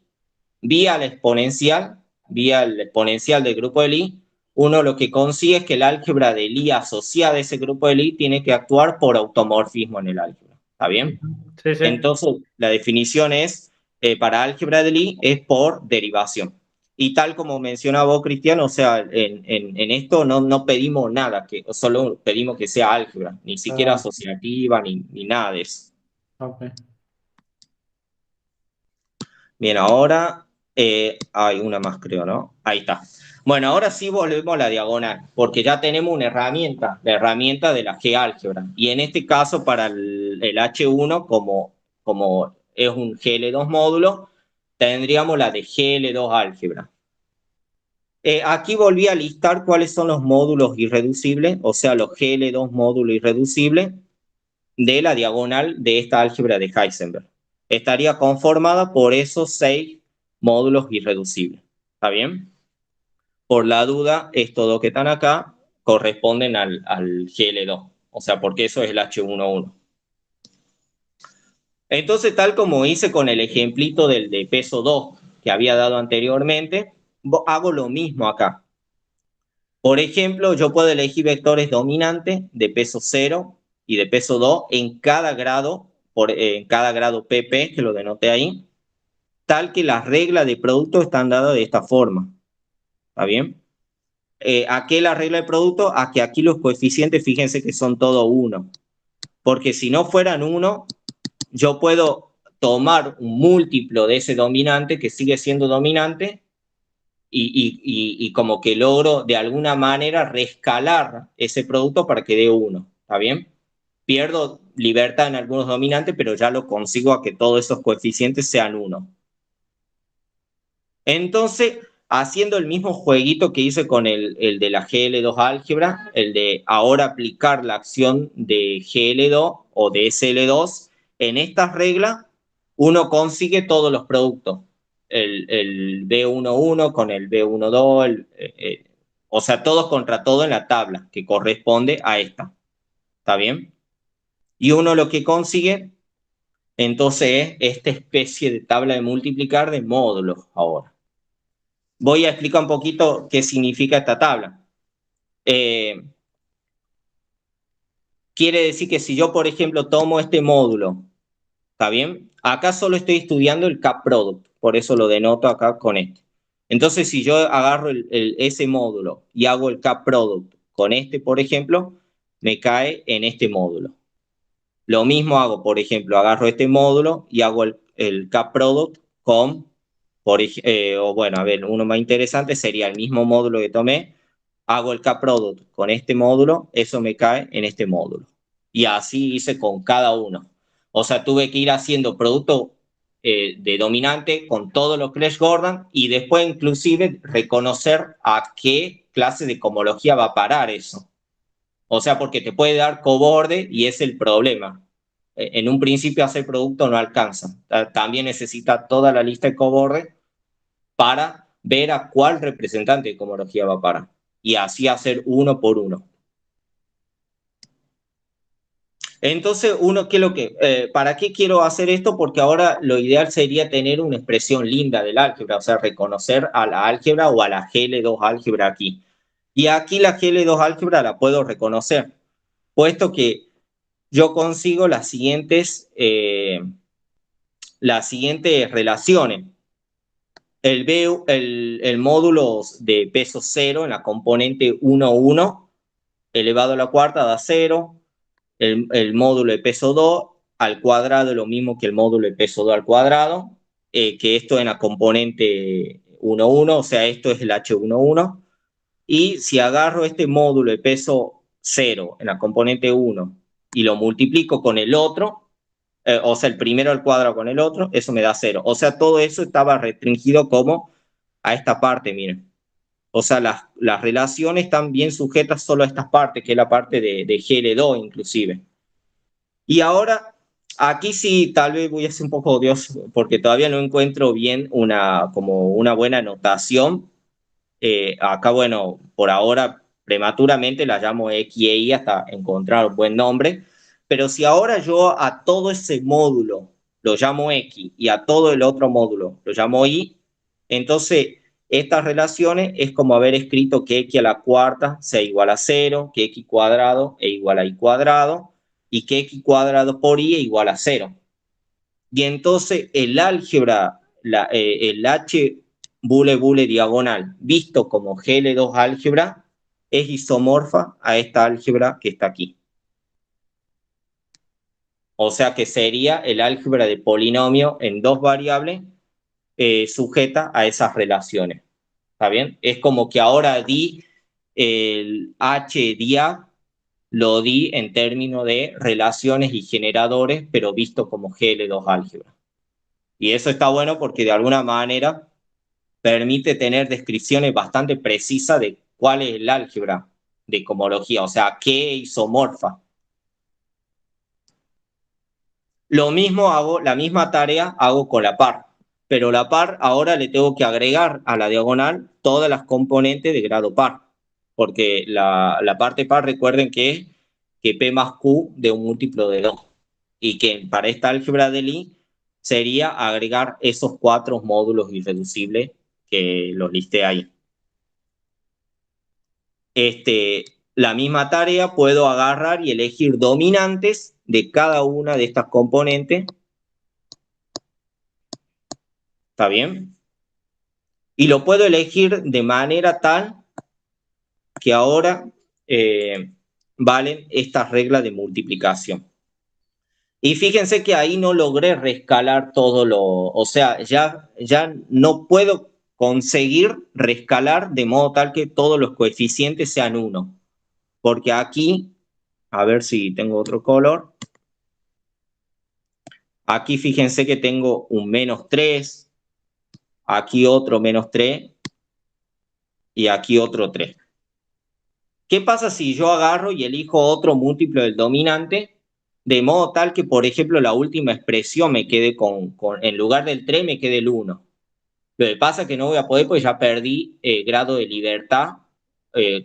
vía el exponencial del grupo de Lie, uno lo que consigue es que el álgebra de Lie asociada a ese grupo de Lie tiene que actuar por automorfismo en el álgebra. ¿Está bien? Sí, sí. Entonces, la definición es, para álgebra de Lie, es por derivación. Y tal como mencionaba vos, Cristiano, o sea, en esto no pedimos nada, solo pedimos que sea álgebra, ni siquiera Ah, asociativa, ni nada de eso. ok. Bien, ahora Hay una más, creo, ¿no? Ahí está. Bueno, ahora sí volvemos a la diagonal, porque ya tenemos una herramienta, la herramienta de la G-álgebra. Y en este caso, para el H1, como es un GL2 módulo, tendríamos la de GL2 álgebra. Aquí volví a listar cuáles son los módulos irreducibles, o sea, los GL2 módulos irreducibles de la diagonal de esta álgebra de Heisenberg. Estaría conformada por esos 6 módulos irreducibles. ¿Está bien? Por la duda, estos dos que están acá corresponden al GL2, o sea, porque eso es el H11. Entonces, tal como hice con el ejemplito del de peso 2 que había dado anteriormente, hago lo mismo acá. Por ejemplo, yo puedo elegir vectores dominantes de peso 0 y de peso 2 en cada grado, en cada grado PP, que lo denoté ahí, tal que las reglas de producto están dadas de esta forma. ¿Está bien? ¿A qué la regla de producto? A que aquí los coeficientes, fíjense que son todos 1. Porque si no fueran 1, yo puedo tomar un múltiplo de ese dominante que sigue siendo dominante y como que logro de alguna manera rescalar ese producto para que dé 1. ¿Está bien? Pierdo libertad en algunos dominantes, pero ya lo consigo a que todos esos coeficientes sean 1. Entonces, haciendo el mismo jueguito que hice con el de la GL2 álgebra, el de ahora aplicar la acción de GL2 o de SL2, en estas reglas uno consigue todos los productos. El B11 con el B12, o sea, todos contra todo en la tabla que corresponde a esta. ¿Está bien? Y uno lo que consigue, entonces, es esta especie de tabla de multiplicar de módulos ahora. Voy a explicar un poquito qué significa esta tabla. Quiere decir que si yo, por ejemplo, tomo este módulo, ¿está bien? Acá solo estoy estudiando el CAP-product, por eso lo denoto acá con este. Entonces, si yo agarro ese módulo y hago el CAP-product con este, por ejemplo, me cae en este módulo. Lo mismo hago, por ejemplo, agarro este módulo y hago el CAP-product con, o bueno, a ver, uno más interesante sería el mismo módulo que tomé, hago el CAP-product con este módulo, eso me cae en este módulo. Y así hice con cada uno. O sea, tuve que ir haciendo producto de dominante con todos los Clash-Gordon y después inclusive reconocer a qué clase de cohomología va a parar eso. O sea, porque te puede dar coborde y es el problema. En un principio hacer producto no alcanza. También necesita toda la lista de coborde para ver a cuál representante de cohomología va a parar. Y así hacer uno por uno. Entonces, uno, ¿qué es lo que, ¿para qué quiero hacer esto? Porque ahora lo ideal sería tener una expresión linda del álgebra, o sea, reconocer a la álgebra o a la GL2 álgebra aquí. Y aquí la GL2 álgebra la puedo reconocer, puesto que yo consigo las siguientes relaciones. El módulo de peso 0 en la componente 1, 1 elevado a la cuarta da 0. El módulo de peso 2 al cuadrado es lo mismo que el módulo de peso 2 al cuadrado, que esto en la componente 1, 1, o sea, esto es el H11. Y si agarro este módulo de peso 0 en la componente 1 y lo multiplico con el otro, o sea, el primero al cuadrado con el otro, eso me da 0. O sea, todo eso estaba restringido como a esta parte, miren. O sea, las relaciones están bien sujetas solo a estas partes, que es la parte de GL2 inclusive. Y ahora, aquí sí, tal vez voy a ser un poco odioso, porque todavía no encuentro bien como una buena notación. Acá, bueno, por ahora prematuramente la llamo X e Y hasta encontrar un buen nombre. Pero si ahora yo a todo ese módulo lo llamo X y a todo el otro módulo lo llamo Y, entonces estas relaciones es como haber escrito que X a la cuarta sea igual a 0, que X cuadrado es igual a Y cuadrado y que X cuadrado por Y es igual a 0. Y entonces el álgebra, el H bule diagonal, visto como GL2 álgebra, es isomorfa a esta álgebra que está aquí. O sea que sería el álgebra de polinomio en dos variables sujeta a esas relaciones. ¿Está bien? Es como que ahora di el H dia, lo di en términos de relaciones y generadores, pero visto como GL2 álgebra. Y eso está bueno porque de alguna manera permite tener descripciones bastante precisas de cuál es el álgebra de cohomología, o sea, qué isomorfa. Lo mismo hago, la misma tarea hago con la par, pero la par ahora le tengo que agregar a la diagonal todas las componentes de grado par, porque la parte par, recuerden que P más Q de un múltiplo de 2, y que para esta álgebra de Lie sería agregar esos 4 módulos irreducibles que los listé ahí. La misma tarea puedo agarrar y elegir dominantes de cada una de estas componentes. ¿Está bien? Y lo puedo elegir de manera tal que ahora valen estas reglas de multiplicación. Y fíjense que ahí no logré rescalar todo lo... O sea, ya no puedo conseguir rescalar de modo tal que todos los coeficientes sean 1. Porque aquí, a ver si tengo otro color. Aquí fíjense que tengo un -3, aquí otro -3 y aquí otro 3. ¿Qué pasa si yo agarro y elijo otro múltiplo del dominante de modo tal que, por ejemplo, la última expresión me quede en lugar del 3 me quede el 1? Lo que pasa es que no voy a poder porque ya perdí grado de libertad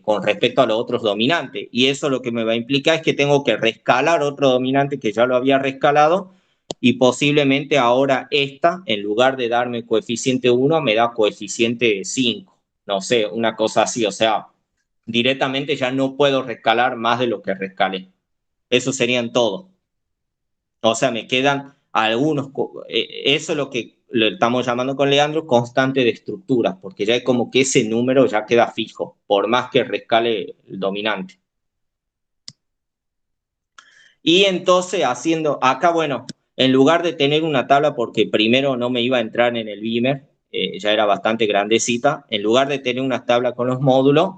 con respecto a los otros dominantes. Y eso lo que me va a implicar es que tengo que rescalar otro dominante que ya lo había rescalado y posiblemente ahora esta, en lugar de darme coeficiente 1, me da coeficiente 5. No sé, una cosa así. O sea, directamente ya no puedo rescalar más de lo que rescalé. Eso serían todos. O sea, me quedan algunos, eso es lo que le estamos llamando con Leandro constante de estructuras, porque ya es como que ese número ya queda fijo, por más que rescale el dominante. Y entonces haciendo, acá bueno, en lugar de tener una tabla, porque primero no me iba a entrar en el Beamer, ya era bastante grandecita, en lugar de tener una tabla con los módulos,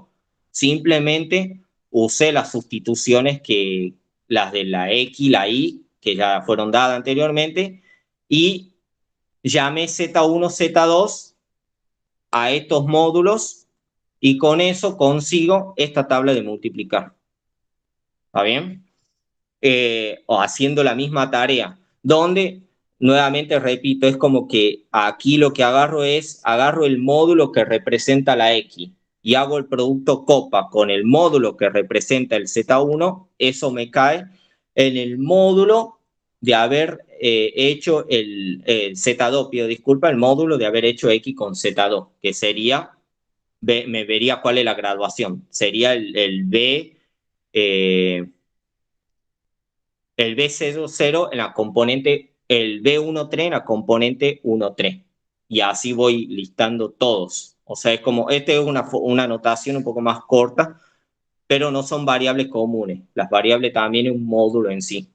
simplemente usé las sustituciones que las de la X, la Y, que ya fueron dadas anteriormente, y llamé Z1, Z2 a estos módulos y con eso consigo esta tabla de multiplicar. ¿Está bien? O haciendo la misma tarea, donde, nuevamente repito, es como que aquí lo que agarro el módulo que representa la X y hago el producto copa con el módulo que representa el Z1, eso me cae en el módulo de haber hecho el Z2, pido disculpa, el módulo de haber hecho X con Z2, que sería, me vería cuál es la graduación, sería el B... el B00 en la componente, el B13 en la componente 13. Y así voy listando todos. O sea, es como, esta es una notación un poco más corta, pero no son variables comunes. Las variables también es un módulo en sí.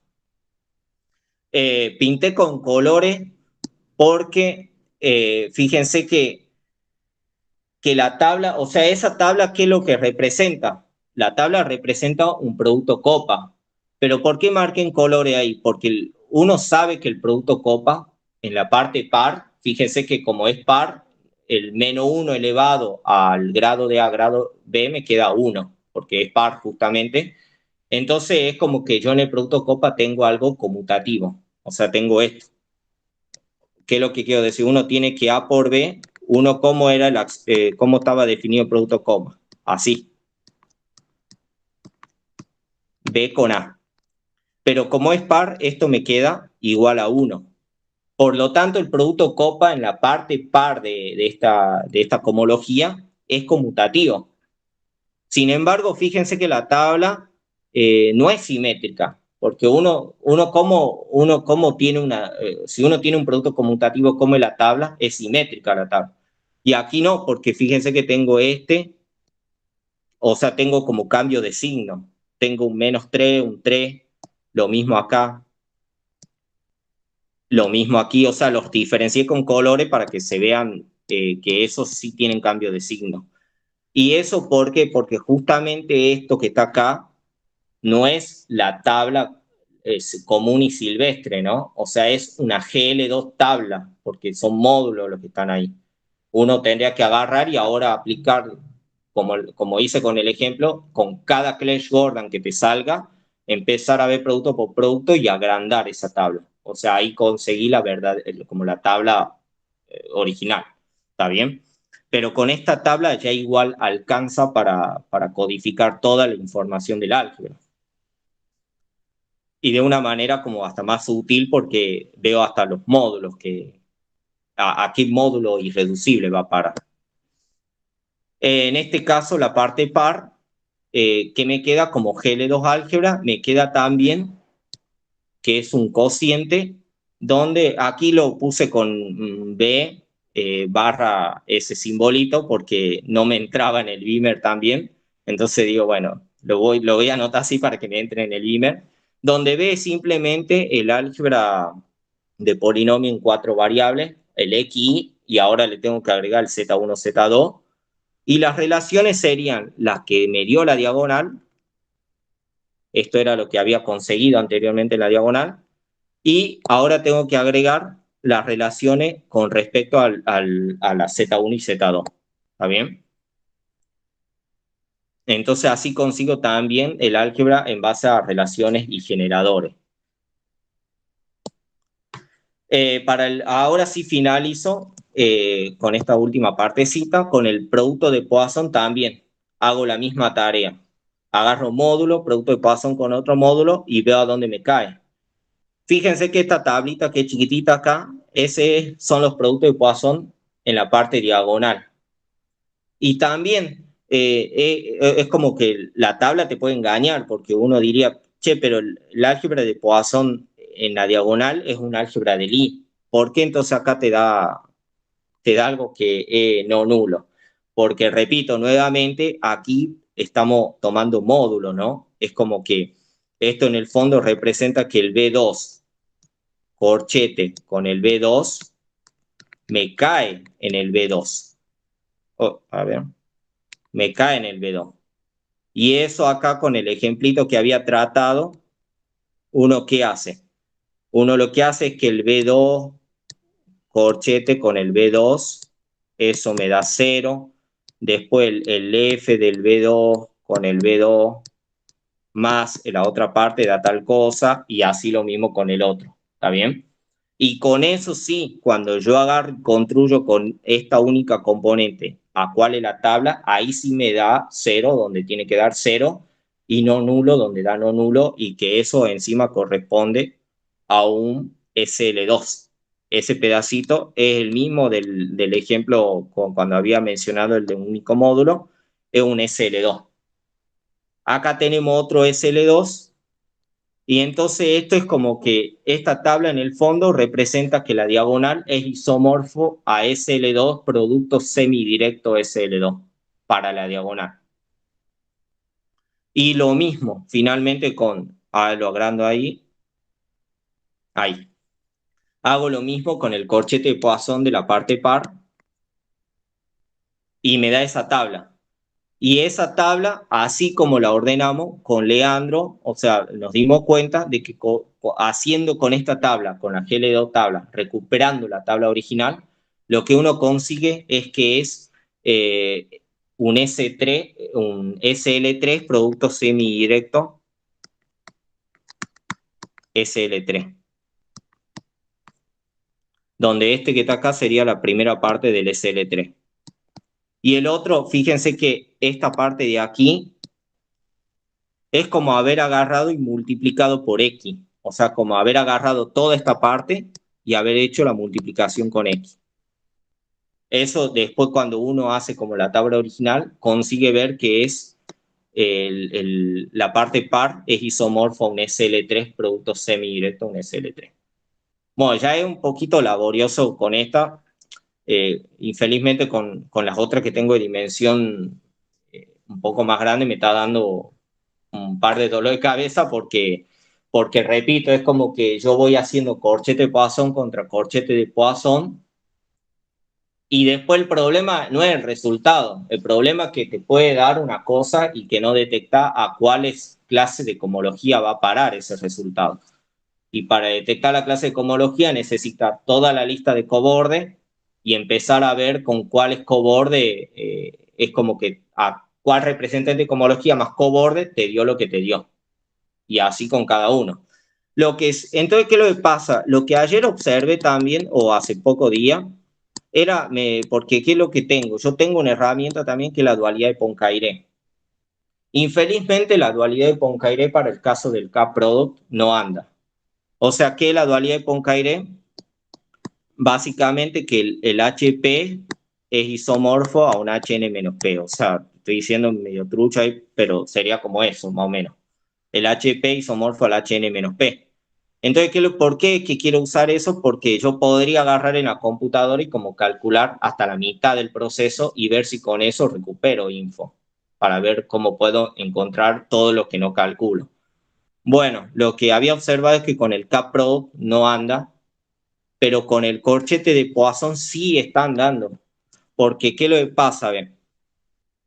Pinté con colores porque fíjense que la tabla, o sea, esa tabla, ¿qué es lo que representa? La tabla representa un producto copa. Pero ¿por qué marqué en colores ahí? Porque uno sabe que el producto copa, en la parte par, fíjense que como es par, el -1 elevado al grado de A grado B me queda 1, porque es par justamente. Entonces es como que yo en el producto copa tengo algo conmutativo. O sea, tengo esto. ¿Qué es lo que quiero decir? Uno tiene que A por B, uno cómo estaba definido el producto coma, así, B con A. Pero como es par, esto me queda igual a 1. Por lo tanto, el producto copa en la parte par de esta cohomología es conmutativo. Sin embargo, fíjense que la tabla no es simétrica, porque como tiene si uno tiene un producto conmutativo como la tabla, es simétrica la tabla. Y aquí no, porque fíjense que tengo o sea, tengo como cambio de signo. Tengo un -3, un 3, lo mismo acá. Lo mismo aquí, o sea, los diferencié con colores para que se vean que esos sí tienen cambio de signo. ¿Y eso por qué? Porque justamente esto que está acá no es la tabla común y silvestre, ¿no? O sea, es una GL2 tabla, porque son módulos los que están ahí. Uno tendría que agarrar y ahora aplicar, como hice con el ejemplo, con cada Clash Gordon que te salga, empezar a ver producto por producto y agrandar esa tabla. O sea, ahí conseguí la verdad, como la tabla original. ¿Está bien? Pero con esta tabla ya igual alcanza para codificar toda la información del álgebra. Y de una manera como hasta más útil porque veo hasta los módulos a qué módulo irreducible va a parar. En este caso, la parte par, que me queda como GL2 álgebra, me queda también que es un cociente, donde aquí lo puse con B barra ese simbolito porque no me entraba en el Beamer también. Entonces digo, bueno, lo voy a anotar así para que me entre en el Beamer, donde B es simplemente el álgebra de polinomio en 4 variables, el XY, y ahora le tengo que agregar el Z1, Z2, y las relaciones serían las que me dio la diagonal, esto era lo que había conseguido anteriormente en la diagonal, y ahora tengo que agregar las relaciones con respecto a la Z1 y Z2. ¿Está bien? Entonces así consigo también el álgebra en base a relaciones y generadores. Ahora sí finalizo con esta última partecita, con el producto de Poisson también. Hago la misma tarea. Agarro módulo, producto de Poisson con otro módulo y veo a dónde me cae. Fíjense que esta tablita que es chiquitita acá, ese son los productos de Poisson en la parte diagonal. Y también es como que la tabla te puede engañar, porque uno diría, che, pero el álgebra de Poisson en la diagonal es un álgebra de Lie. ¿Por qué entonces acá te da algo que es no nulo? Porque, repito, nuevamente, aquí estamos tomando módulos, ¿no? Es como que esto en el fondo representa que el B2 corchete con el B2 me cae en el B2. Oh, a ver, me cae en el B2. Y eso acá con el ejemplito que había tratado, uno ¿qué hace? Uno lo que hace es que el B2 corchete con el B2, eso me da 0. Después el F del B2 con el B2 más la otra parte da tal cosa y así lo mismo con el otro. ¿Está bien? Y con eso sí, cuando yo agarro, construyo con esta única componente, a cuál es la tabla, ahí sí me da 0, donde tiene que dar 0, y no nulo, donde da no nulo, y que eso encima corresponde a un SL2. Ese pedacito es el mismo del ejemplo cuando había mencionado el de un único módulo, es un SL2. Acá tenemos otro SL2. Y entonces esto es como que esta tabla en el fondo representa que la diagonal es isomorfo a SL2 producto semidirecto SL2 para la diagonal. Y lo mismo finalmente lo agrando ahí, ahí. Hago lo mismo con el corchete de Poisson de la parte par y me da esa tabla. Y esa tabla, así como la ordenamos con Leandro, o sea, nos dimos cuenta de que haciendo con esta tabla, con la GL2 tabla, recuperando la tabla original, lo que uno consigue es que es un S3, un SL3 producto semidirecto SL3, donde este que está acá sería la primera parte del SL3. Y el otro, fíjense que esta parte de aquí es como haber agarrado y multiplicado por X. O sea, como haber agarrado toda esta parte y haber hecho la multiplicación con X. Eso después cuando uno hace como la tabla original, consigue ver que es la parte par es isomorfo a un SL3, producto semidirecto a un SL3. Bueno, ya es un poquito laborioso con esta. Infelizmente con las otras que tengo de dimensión un poco más grande me está dando un par de dolor de cabeza porque porque repito, es como que yo voy haciendo corchete de Poisson contra corchete de Poisson, y después el problema no es el resultado, el problema es que te puede dar una cosa y que no detecta a cuáles clases de cohomología va a parar ese resultado. Y para detectar la clase de cohomología necesita toda la lista de cobordes y empezar a ver con cuáles cobordes, es como que a cuál representante de cohomología más coborde te dio lo que te dio. Y así con cada uno. Entonces, ¿qué es lo que pasa? Lo que ayer observé también, o hace poco día, porque ¿qué es lo que tengo? Yo tengo una herramienta también que es la dualidad de Poincaré. Infelizmente, la dualidad de Poincaré para el caso del K-product no anda. O sea que la dualidad de Poincaré, básicamente que el HP es isomorfo a un HN-P. O sea, estoy diciendo medio trucha ahí, pero sería como eso, más o menos. El HP isomorfo al HN-P. Entonces, ¿por qué es que quiero usar eso? Porque yo podría agarrar en la computadora y como calcular hasta la mitad del proceso y ver si con eso recupero info, para ver cómo puedo encontrar todo lo que no calculo. Bueno, lo que había observado es que con el K-Product no anda, pero con el corchete de Poisson sí está andando. Porque, ¿qué le pasa? A ver,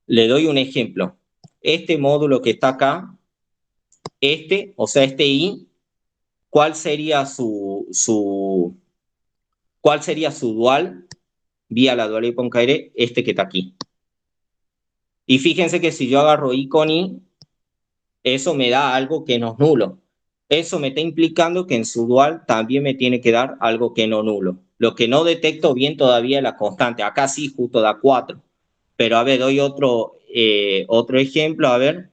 le doy un ejemplo. Este módulo que está acá, o sea, este I, ¿cuál sería cuál sería su dual vía la dualidad de Poincaré? Este que está aquí. Y fíjense que si yo agarro I con I, eso me da algo que no es nulo. Eso me está implicando que en su dual también me tiene que dar algo que no nulo. Lo que no detecto bien todavía es la constante. Acá sí justo da 4. Pero a ver, doy otro ejemplo. A ver,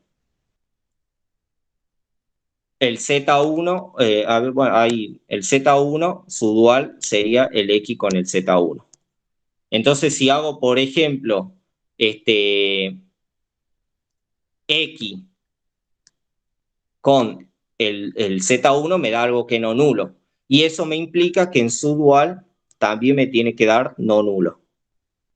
el Z1, a ver, bueno, ahí el Z1, su dual sería el X con el Z1. Entonces, si hago, por ejemplo, X con el Z1 me da algo que no nulo. Y eso me implica que en su dual también me tiene que dar no nulo.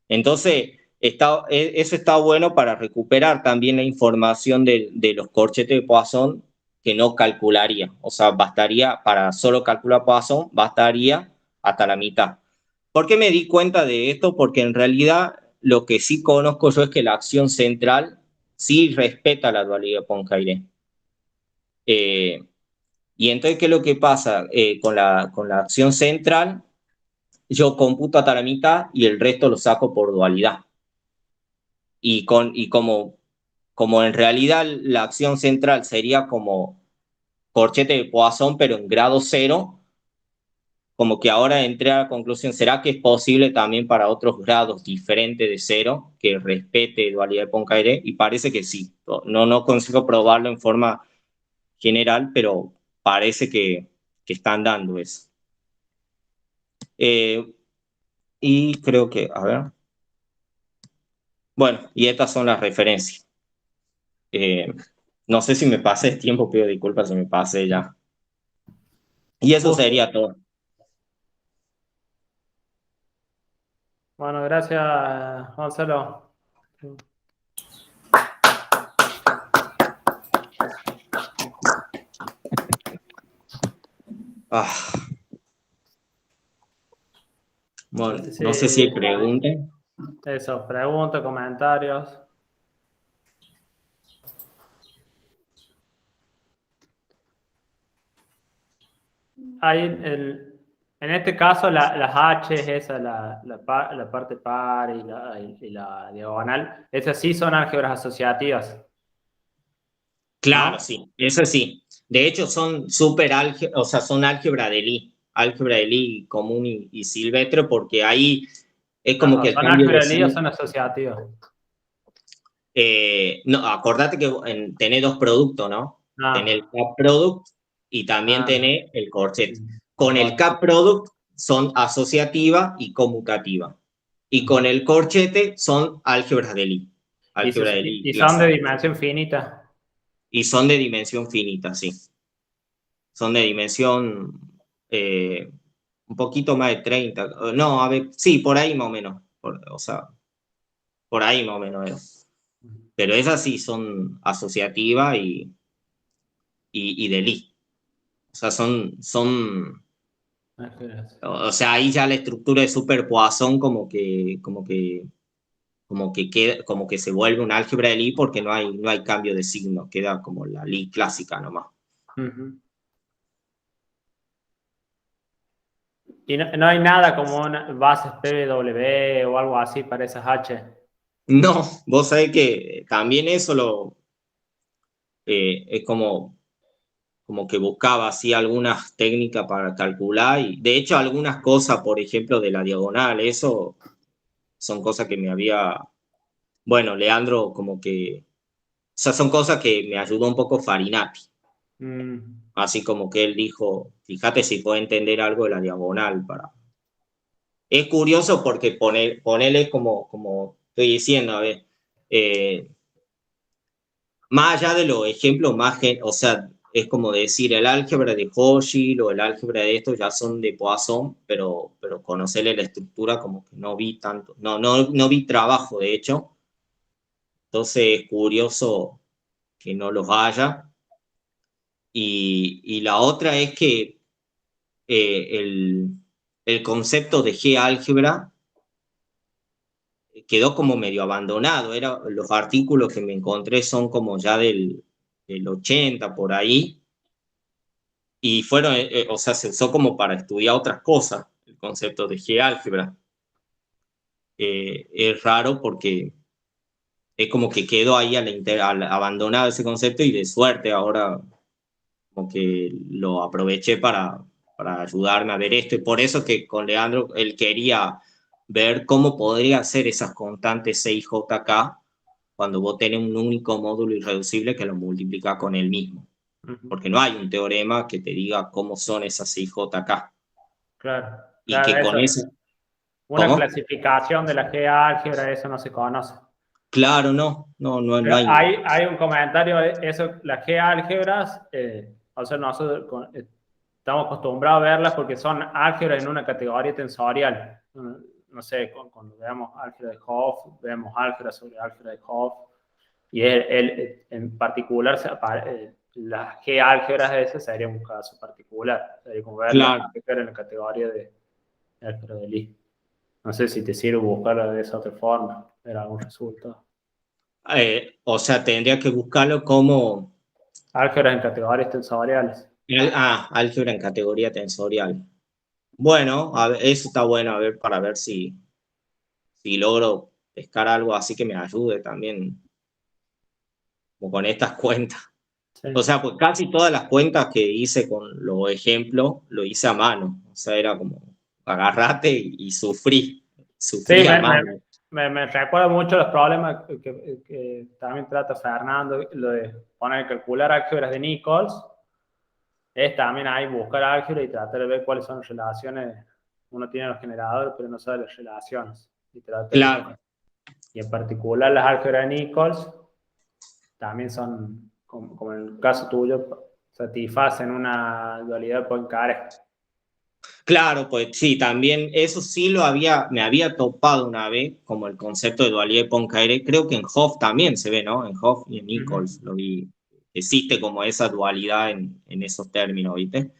Entonces, eso está bueno para recuperar también la información de los corchetes de Poisson que no calcularía. O sea, bastaría para solo calcular Poisson, bastaría hasta la mitad. ¿Por qué me di cuenta de esto? Porque en realidad lo que sí conozco yo es que la acción central sí respeta la dualidad de Poincaré. Y entonces, ¿qué es lo que pasa? Con la acción central, yo computo hasta la mitad y el resto lo saco por dualidad. Y como en realidad la acción central sería como corchete de Poisson, pero en grado cero, como que ahora entré a la conclusión, ¿será que es posible también para otros grados diferentes de cero que respete dualidad de Poincaré? Y parece que sí. No consigo probarlo en forma general, pero parece que están dando eso. Y creo que, a ver. Bueno, y estas son las referencias. No sé si me pasé el tiempo, pido disculpas si me pasé ya. Y eso Justo. sería todo. Bueno, gracias, Gonzalo. Ah, bueno, Sí, no sé si hay preguntas. eso, preguntas, comentarios. Hay en este caso las H, esa, la parte par y la diagonal, esas sí son álgebras asociativas, Claro, ¿no? sí, eso sí. De hecho, son o sea, son álgebra de Lie común y silvestre, porque ahí es como que O el son cambio de álgebras de Lie o signo. son asociativas. No, acordate que tenés dos productos, ¿no? Tenés el Ah, K-product y también ah, tenés el corchet. el Con el coche. K-product son asociativa y conmutativa. Y con el corchete son álgebras de Lie. Y, Álgebra de Lie y son de clásica. dimensión finita. Y son de dimensión finita, sí. Son de dimensión eh, un poquito más de 30. No, a ver, sí, por ahí más o menos. O sea, por ahí más o menos es. Pero esas sí son asociativas y de Lie. O sea, Álgebras. o sea, ahí ya la estructura de Super-Poisson como que se vuelve un álgebra de Lie porque no hay cambio de signo, queda como la Lie clásica nomás. Ujú. Y no hay nada como una bases PW o algo así para esas H. No, vos sabés que también eso es como que buscaba así algunas técnicas para calcular y de hecho algunas cosas, por ejemplo, de la diagonal, eso son cosas que me había, bueno, Leandro como que, o sea, son cosas que me ayudó un poco Farinati, Mm, así como que él dijo, fíjate si puede entender algo de la diagonal para... Es curioso porque ponele como estoy diciendo, a ver, eh, más allá de los ejemplos más, o sea, es como decir, el álgebra de Hochschild o el álgebra de esto ya son de Poisson, pero conocerle la estructura como que no vi tanto, no vi trabajo de hecho, entonces es curioso que no los haya. Y la otra es que el concepto de G-álgebra quedó como medio abandonado. Los artículos que me encontré son como ya del 80 por ahí, y fueron, o sea, se usó como para estudiar otras cosas, el concepto de G-álgebra. Es raro porque es como que quedó ahí abandonado ese concepto y de suerte ahora como que lo aproveché para ayudarme a ver esto y por eso que con Leandro él quería ver cómo podría hacer esas constantes 6JK cuando vos tenés un único módulo irreducible que lo multiplicás con el mismo, ujú. porque no hay un teorema que te diga cómo son esas 6JK Claro, y claro, que con eso. eso, Una ¿cómo? clasificación de la G-álgebra, eso no se conoce. Claro, no Pero hay. hay un comentario, eso, las G-álgebras, o sea, nosotros estamos acostumbrados a verlas porque son álgebras en una categoría tensorial. No sé, cuando veamos álgebra de Hopf, vemos álgebra sobre álgebra de Hopf, y en particular, las G-álgebras esas sería un caso particular, sería como ver las Claro. álgebras en la categoría de álgebra de Lie. No sé si te sirve buscarla de esa otra forma, ver algún resultado. O sea, tendría que buscarlo como Álgebras en categorías tensoriales. álgebra en categoría tensorial. Bueno, a ver, eso está bueno, a ver, para ver si logro pescar algo así que me ayude también, como con estas cuentas. Sí. O sea, pues casi todas las cuentas que hice con los ejemplos, lo hice a mano. O sea, era como agarrate y Sí, sufrí a mano. me recuerda mucho los problemas que también trata Fernando, lo de poner calcular álgebras de Nichols, es también ahí buscar álgebra y tratar de ver cuáles son las relaciones. Uno tiene los generadores, pero no sabe las relaciones. Y tratar de, Claro, y en particular las álgebras de Nichols también son, como en el caso tuyo, satisfacen una dualidad Poincare. claro, pues sí, también eso sí me había topado una vez, como el concepto de dualidad de Poincaré. Creo que en Hoff también se ve, ¿no? En Hoff y en Ujú. Nichols lo vi. Existe como esa dualidad en esos términos, ¿viste?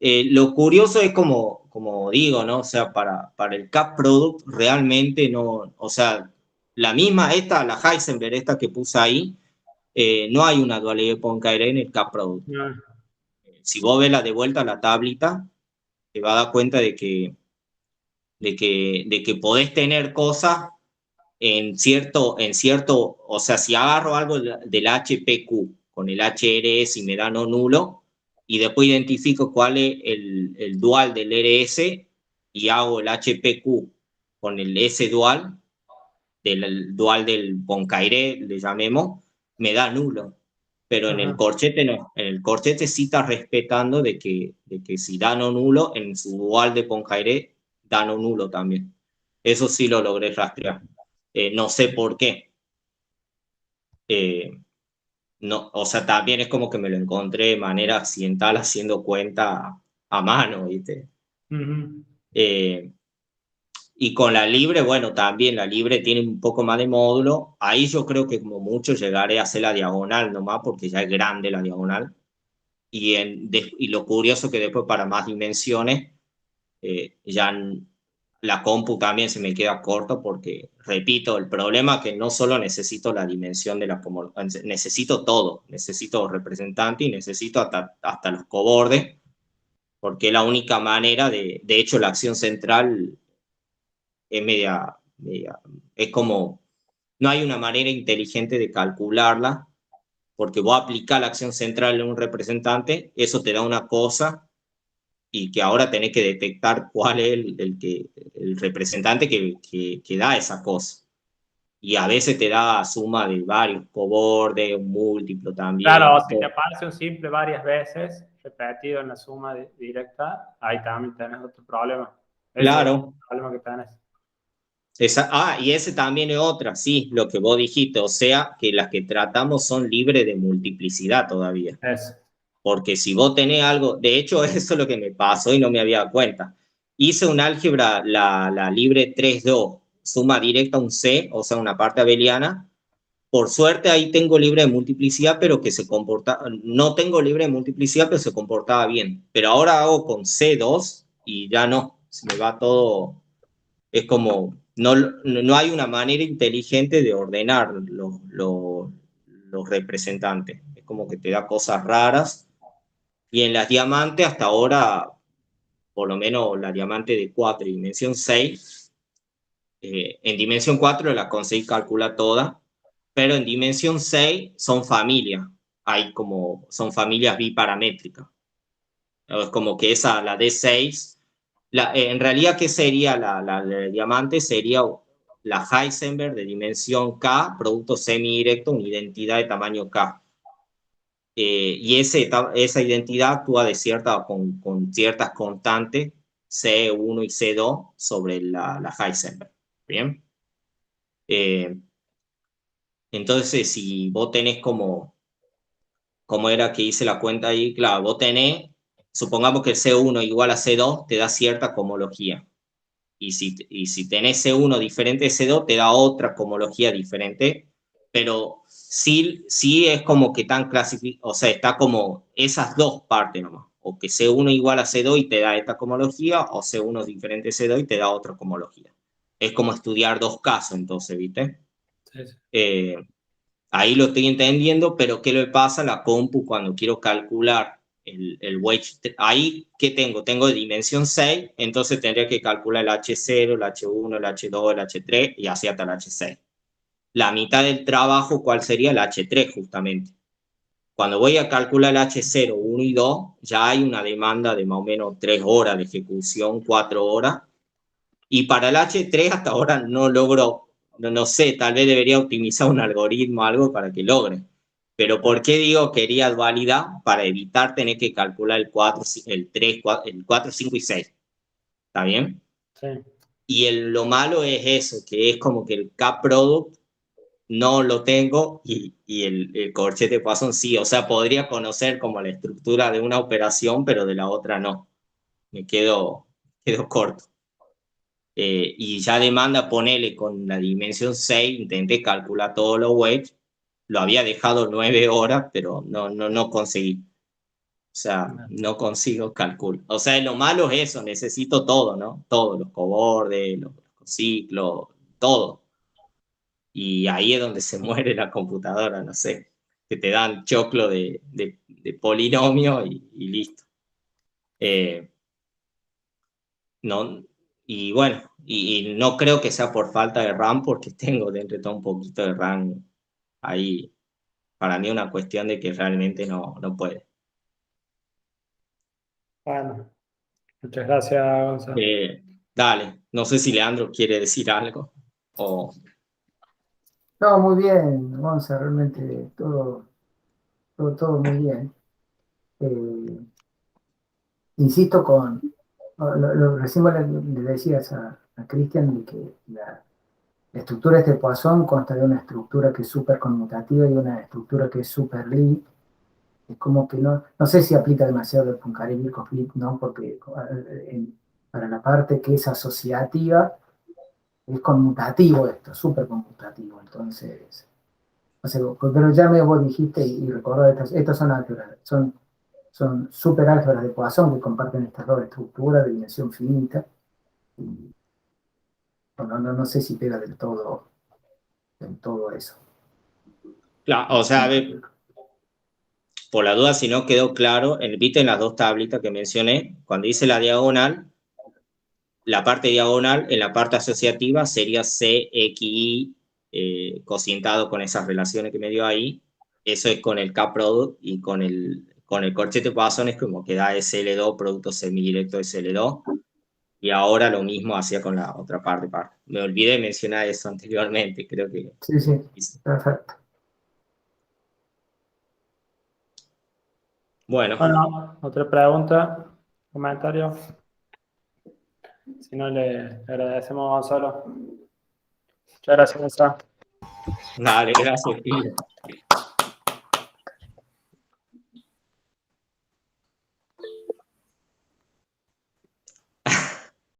Lo curioso es como digo, ¿no? O sea, para el cap product realmente no, o sea, la misma esta, la Heisenberg esta que puse ahí, no hay una dualidad de Poincaré en el cap product. Ah, Si vos ves la de vuelta a la tablita, te vas a dar cuenta de que podés tener cosas o sea, si agarro algo del HPQ con el HRS y me da no nulo, y después identifico cuál es el dual del RS y hago el HPQ con el S dual, del dual del Poincaré, le llamemos, me da nulo. Pero en el ajá. corchete no, en el corchete sí está respetando de que si da no nulo, en su dual de Poincaré da no nulo también. Eso sí lo logré rastrear. No sé por qué. Eh, no, o sea, también es como que me lo encontré de manera accidental haciendo cuenta a mano, ¿viste? Ujú. Eh, y con la libre, bueno, también la libre tiene un poco más de módulo. Ahí yo creo que como mucho llegaré a hacer la diagonal nomás, porque ya es grande la diagonal. y lo curioso que después para más dimensiones, ya la compu también se me queda corto porque, repito, el problema es que no solo necesito la dimensión de la necesito todo, necesito representante y necesito hasta los cobordes, porque es la única manera de hecho, la acción central es es como, no hay una manera inteligente de calcularla, porque vos aplicás la acción central en un representante, eso te da una cosa, y que ahora tenés que detectar cuál es el representante que da esa cosa. Y a veces te da suma de varios cobordes, un múltiplo Claro, o también. si te aparece un simple varias veces, repetido en la suma directa, ahí también tenés otro problema. Ese es el Claro. problema que tenés. Y ese también es otra, sí, lo que vos dijiste, o sea, que las que tratamos son libres de multiplicidad todavía. Eso. Porque si vos tenés algo, de hecho eso es lo que me pasó y no me había dado cuenta. Hice un álgebra, la libre 3-2, suma directa un C, o sea, una parte abeliana. Por suerte ahí tengo libre de multiplicidad, pero que se comporta, no tengo libre de multiplicidad, pero se comportaba bien. Pero ahora hago con C2 y ya no, se me va todo, es como, no hay una manera inteligente de ordenar los representantes. Es como que te da cosas raras. Y en las diamantes hasta ahora, por lo menos la diamante de 4 y dimensión 6, en dimensión 4 la conseguí calcular toda, pero en dimensión 6 son familias, son familias biparamétricas. Es como que la D6, en realidad, ¿qué sería la de diamante? Sería la Heisenberg de dimensión K, producto semidirecto, una identidad de tamaño K. Y esa identidad actúa con ciertas constantes, C1 y C2, sobre la Heisenberg. ¿Bien? Eh, entonces, si vos tenés como era que hice la cuenta ahí, claro, vos tenés, supongamos que el C1 igual a C2 te da cierta comología. Y si tenés C1 diferente de C2, te da otra comología diferente, pero sí es como que están clasificados, o sea, está como esas dos partes nomás, o que C1 igual a C2 y te da esta comología, o C1 diferente de C2 y te da otra comología. Es como estudiar dos casos, entonces, ¿viste? Sí, sí. Eh, Ahí lo estoy entendiendo, pero ¿qué le pasa a la compu cuando quiero calcular el weight? Ahí, ¿qué tengo? Tengo de dimensión 6, entonces tendría que calcular el H0, el H1, el H2, el H3 y así hasta el H6. La mitad del trabajo, ¿cuál sería? El H3, justamente. Cuando voy a calcular el H0, 1 y 2, ya hay una demanda de más o menos 3 horas de ejecución, 4 horas, y para el H3 hasta ahora no logro, no sé, tal vez debería optimizar un algoritmo o algo para que logre. Pero ¿por qué digo quería dualidad? Para evitar tener que calcular el 4, el 3, el 4, 5 y 6. ¿Está bien? Sí. Y lo malo es eso, que es como que el K-product no lo tengo y el corchete Poisson sí. O sea, podría conocer como la estructura de una operación, pero de la otra no. Me quedo corto. Y ya demanda ponele con la dimensión 6, intenté calcular todos los weights, lo había dejado 9 horas, pero no conseguí. O sea, No. no consigo calcular. O sea, lo malo es eso, necesito todo, ¿no? Todos los cobordes, los ciclos, todo. Y ahí es donde se muere la computadora, no sé, que te dan choclo de polinomio y listo. Eh, no, y bueno, y no creo que sea por falta de RAM, porque tengo dentro de todo un poquito de RAM ahí. Para mí es una cuestión de que realmente no puede. Bueno, muchas gracias, Gonzalo. Dale, no sé si Leandro quiere decir algo. O, No, muy bien, Gonza, realmente todo muy bien. Eh, Insisto recién vos le decías a Cristian de que la estructura de este Poisson consta de una estructura que es súper conmutativa y una estructura que es súper Lie. Es como que no sé si aplica demasiado el Poincaré-Birkhoff-Lie, ¿no? Porque para la parte que es asociativa es conmutativo esto, súper conmutativo. Entonces, no sé, pero ya vos dijiste y recordó, estos son álgebras, son son superálgebras de Poisson que comparten estas dos estructuras de dimensión finita. No sé si pega del todo eso. Claro, o sea, a ver, por la duda, si no quedó claro, viste en las dos tablitas que mencioné, cuando dice la diagonal, la parte diagonal en la parte asociativa sería CXY cocientado con esas relaciones que me dio ahí. Eso es con el K-product y con el corchete Poisson es como que da SL2, producto semidirecto de SL2. Y ahora lo mismo hacía con la otra parte. Me olvidé de mencionar eso anteriormente, creo que... Sí, perfecto. Bueno, otra pregunta, comentario. Si no, le agradecemos a Gonzalo. Muchas gracias, Gonzalo. dale, gracias, Gil.